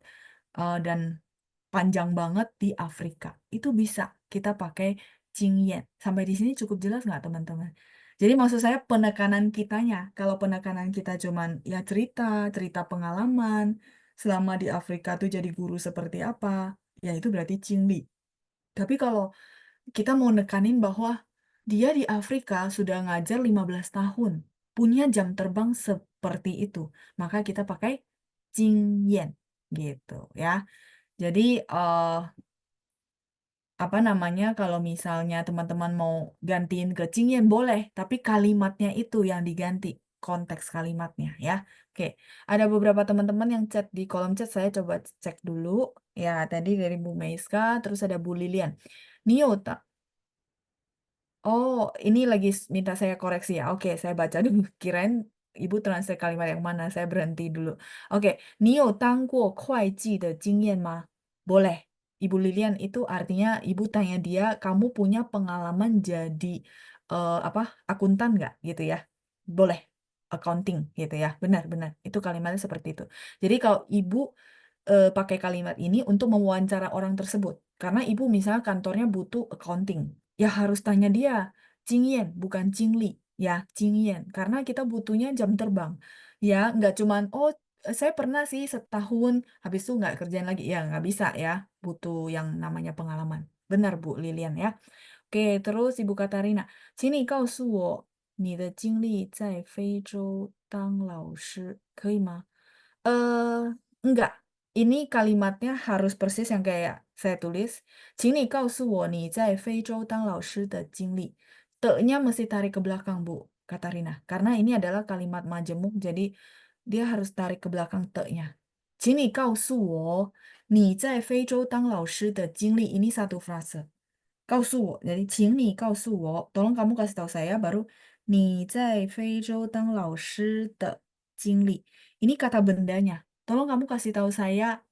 dan panjang banget di Afrika. Itu bisa kita pakai Jingyen. Sampai di sini cukup jelas nggak teman-teman? Jadi maksud saya penekanan kitanya. Kalau penekanan kita cuman ya cerita pengalaman, selama di Afrika tuh jadi guru seperti apa, ya itu berarti Qingli. Tapi kalau kita mau nekanin bahwa dia di Afrika sudah ngajar 15 tahun, punya jam terbang seperti itu, maka kita pakai Jingyen gitu ya. Jadi apa namanya kalau misalnya teman-teman mau gantiin ke Jingyen boleh, tapi kalimatnya itu yang diganti, konteks kalimatnya ya. Oke, ada beberapa teman-teman yang chat di kolom chat, saya coba cek dulu ya. Tadi dari Bu Meiska, terus ada Bu Lilian. Niota. Oh, ini lagi minta saya koreksi ya. Oke, saya baca dulu. Kirain Ibu translate kalimat yang mana? Saya berhenti dulu. Oke, 你有当过会计的经验吗? Boleh. Ibu Lilian itu artinya Ibu tanya dia, kamu punya pengalaman jadi apa akuntan nggak gitu ya? Boleh. Accounting gitu ya. Benar-benar. Itu kalimatnya seperti itu. Jadi kalau Ibu pakai kalimat ini untuk mewawancara orang tersebut. Karena ibu misalnya kantornya butuh accounting. Ya harus tanya dia, Jingyen, bukan Jingli. Ya, Jingyen. Karena kita butuhnya jam terbang. Ya, nggak cuman, oh saya pernah sih setahun, habis itu nggak kerjaan lagi. Ya, nggak bisa ya. Butuh yang namanya pengalaman. Benar, Bu Lilian ya. Oke, terus Ibu Katarina. 请你告诉我你的经历在非洲当老师，可以吗？Enggak. Ini kalimatnya harus persis yang kayak saya tulis. 请你告诉我你在非洲当老师的经历. Te-nya mesti tarik ke belakang, Bu Katarina. Karena ini adalah kalimat majemuk, jadi dia harus tarik ke belakang te-nya. 请你告诉我你在非洲当老师的经历. Ini satu frase. 告诉我, jadi 请你告诉我, tolong kamu kasih tahu saya, baru 你在非洲当老师的经历. Ini kata bendanya. Tolong kamu kasih tahu saya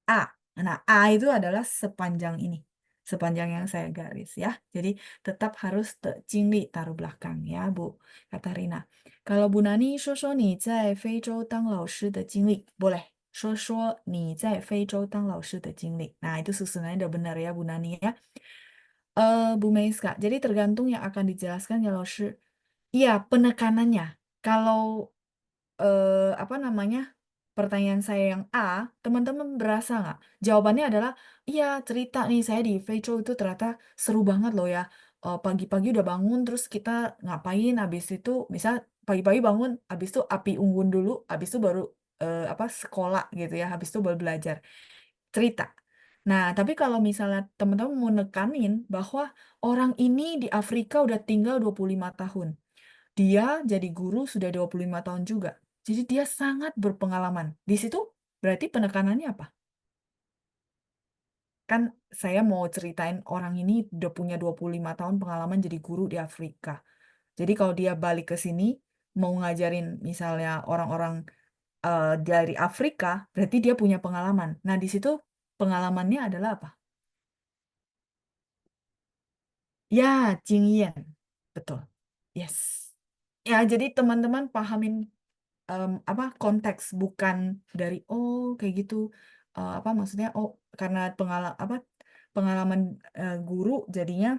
A. Nah, A itu adalah sepanjang ini. Sepanjang yang saya garis ya. Jadi tetap harus Jingli taruh belakang ya, Bu Katarina. Kalau Bu Nani, 说说你在非洲当老师的经历. Boleh. 说说你在非洲当老师的经历. Nah, itu susunannya udah benar ya, Bu Nani ya. Bu Meiska, jadi tergantung yang akan dijelaskan ya, Laoshi. Iya, penekanannya. Kalau apa namanya pertanyaan saya yang A, teman-teman berasa nggak? Jawabannya adalah, iya cerita nih saya di Feijo itu ternyata seru banget loh ya. Pagi-pagi udah bangun, terus kita ngapain? Habis itu, misal pagi-pagi bangun, habis itu api unggun dulu, habis itu baru apa sekolah gitu ya, habis itu baru belajar. Cerita. Nah, tapi kalau misalnya teman-teman mau nekanin bahwa orang ini di Afrika udah tinggal 25 tahun. Dia jadi guru sudah 25 tahun juga. Jadi dia sangat berpengalaman. Di situ berarti penekanannya apa? Kan saya mau ceritain orang ini udah punya 25 tahun pengalaman jadi guru di Afrika. Jadi kalau dia balik ke sini, mau ngajarin misalnya orang-orang dari Afrika, berarti dia punya pengalaman. Nah, di situ pengalamannya adalah apa? Ya, 经验. Betul. Yes. Ya, jadi teman-teman pahamin apa konteks, bukan dari oh kayak gitu, apa maksudnya oh karena pengalaman guru jadinya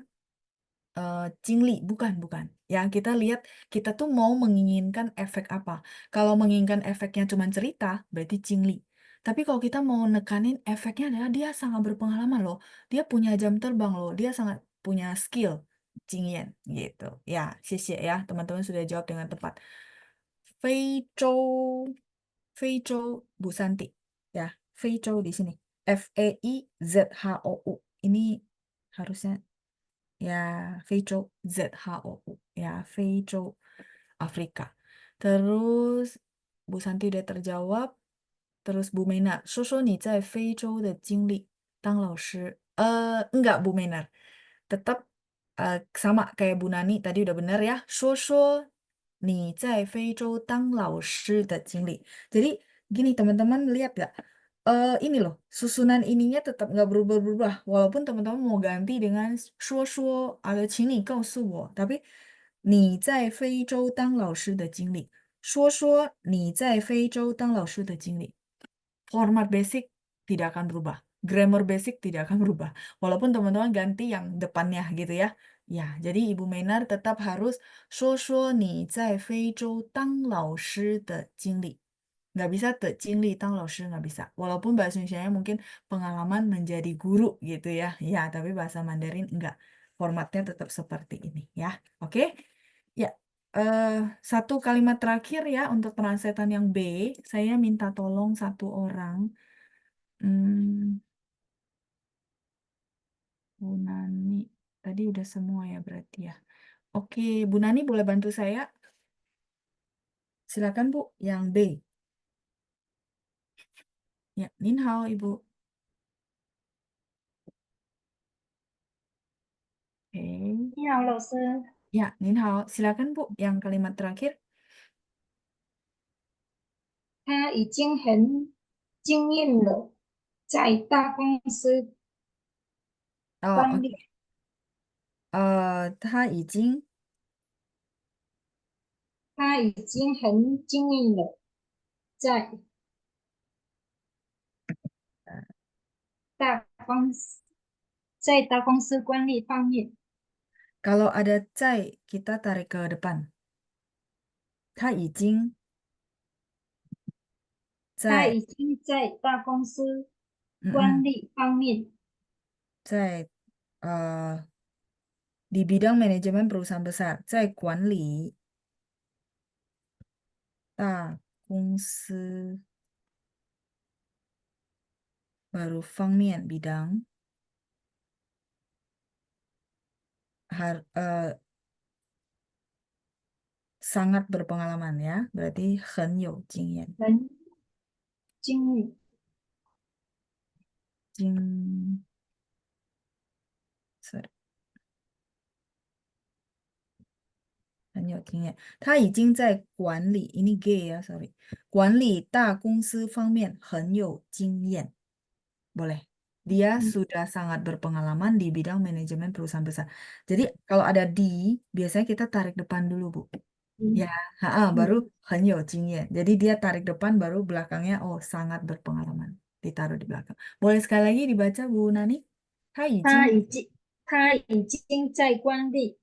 Cingli, bukan. Yang kita lihat, kita tuh mau menginginkan efek apa. Kalau menginginkan efeknya cuma cerita, berarti Cingli. Tapi kalau kita mau nekanin efeknya adalah dia sangat berpengalaman loh. Dia punya jam terbang loh. Dia sangat punya skill. Jingyan, gitu. Ya, xie ya. Teman-teman sudah jawab dengan tepat. Feizhou, Bu Santi. Ya, Feizhou di sini. Feizhou. Ini harusnya ya, Feizhou, ZHOU, ya, Feizhou, Afrika. Terus Bu Santi udah terjawab. Terus Bu Mena, 说说你在非洲的经历当老师. Enggak Bu Menar. Tetap sama kayak Bu Nani tadi udah benar ya. 说说你在非洲当老师的经历. Jadi gini teman-teman lihat gak? Ini loh, susunan ininya tetap nggak berubah-berubah. Walaupun teman-teman mau ganti dengan 说说 atau 请你告诉我, tapi 你在非洲当老师的经历，说说你在非洲当老师的经历。Format basic tidak akan berubah. Grammar basic tidak akan berubah. Walaupun teman-teman ganti yang depannya gitu ya. Ya, jadi Ibu Menar tetap harus 说说你在非洲当老师的经历. Nggak bisa 的经历当老师, nggak bisa. Walaupun bahasa Indonesia mungkin pengalaman menjadi guru gitu ya. Ya, tapi bahasa Mandarin enggak. Formatnya tetap seperti ini ya. Oke? Ya, satu kalimat terakhir ya untuk translatean yang B. Saya minta tolong satu orang. Bu Nani. Tadi udah semua ya berarti ya. Oke, Bu Nani boleh bantu saya? Silakan Bu, yang B. Ya, Nin hao Ibu. Oke. 你好，老师。 Ya, Nin hao. Silakan Bu, yang kalimat terakhir. 他已经很经验了，在大公司 Oh, 管 oke. 理。他已经很经验了，在大公司管理方面。 Kalau ada cai, kita tarik ke depan. 他已经他在已经在大公司嗯管理方面。在di bidang manajemen perusahaan besar, 在管理大公司 baru 方面 bidang sangat berpengalaman ya, berarti 很有经验。很经验。sorry， 很有经验。他已经在管理 ini G ya, sorry， 管理大公司方面很有经验。Boleh. Dia sudah sangat berpengalaman di bidang manajemen perusahaan besar. Jadi kalau ada di, biasanya kita tarik depan dulu, Bu. Ya, baru 很有经验. Jadi dia tarik depan, baru belakangnya, oh sangat berpengalaman. Ditaruh di belakang. Boleh sekali lagi dibaca, Bu Nani? 他已经在管理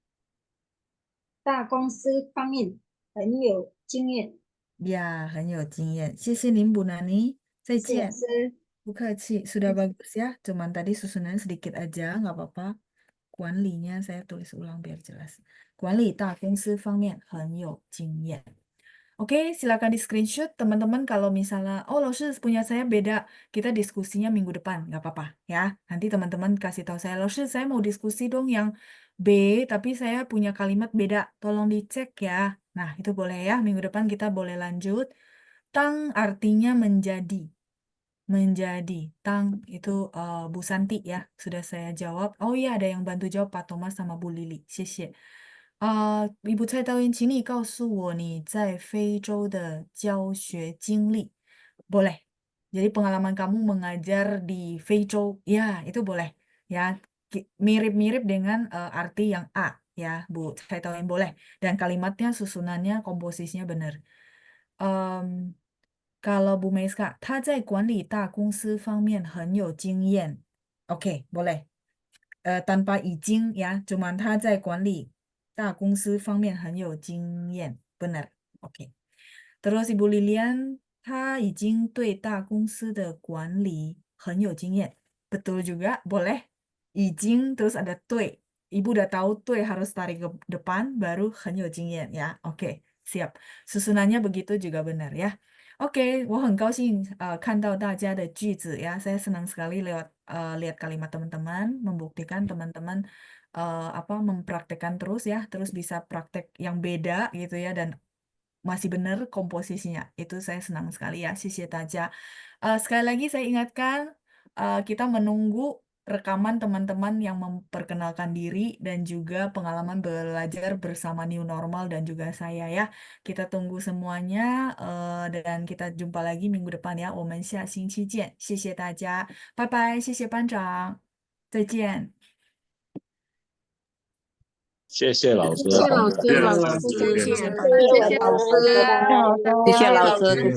大公司方面很有经验。 Ya, 很有经验. 谢谢您, Bu Nani. 再谢谢老见. 师。 Bu Keci, sudah bagus ya. Cuman tadi susunannya sedikit aja, nggak apa-apa. Kuanlinya saya tulis ulang biar jelas. Kuanli大公司方面很有经验. Oke, silakan di screenshot teman-teman kalau misalnya, oh Laoshi punya saya beda, kita diskusinya minggu depan, nggak apa-apa ya. Nanti teman-teman kasih tahu saya, Laoshi saya mau diskusi dong yang B, tapi saya punya kalimat beda, tolong dicek ya. Nah, itu boleh ya, minggu depan kita boleh lanjut. Tang artinya menjadi. Menjadi. Tang itu Bu Santi ya, sudah saya jawab. Oh iya, ada yang bantu jawab Pak Thomas sama Bu Lili. Xie. Ibu Cai Tauin, 请你告诉我你在非洲的教学经历。Boleh. Jadi pengalaman kamu mengajar di Feijo, ya itu boleh. Ya, mirip-mirip dengan arti yang A, ya Bu Cai Tauin, boleh. Dan kalimatnya, susunannya, komposisinya benar. Kalau Bu Meiska, 他在管理大公司方面很有经验。Oke, boleh. Tanpa 已经 ya, cuman 他在管理大公司方面很有经验。Benar. Oke. Terus Ibu Lilian, 他已经对大公司的管理很有经验。Betul juga, boleh. 已经 terus ada 对。Ibu udah tahu 对 harus tarik ke depan, baru 很有经验 ya. Oke, siap. Susunannya begitu juga benar ya. Oke, 我很高兴看到大家的句子ya. Saya senang sekali lihat kalimat teman-teman, membuktikan teman-teman mempraktekkan terus ya, terus bisa praktek yang beda gitu ya, dan masih benar komposisinya. Itu saya senang sekali ya. Sisi Taja. Sekali lagi saya ingatkan, kita menunggu rekaman teman-teman yang memperkenalkan diri dan juga pengalaman belajar bersama New Normal dan juga saya ya. Kita tunggu semuanya dan kita jumpa lagi minggu depan ya. 我们下星期见。谢谢大家。拜拜，谢谢班长。再见。谢谢老师。谢谢老师，谢谢老师，谢谢班长。谢谢老师，拜拜。谢谢老师。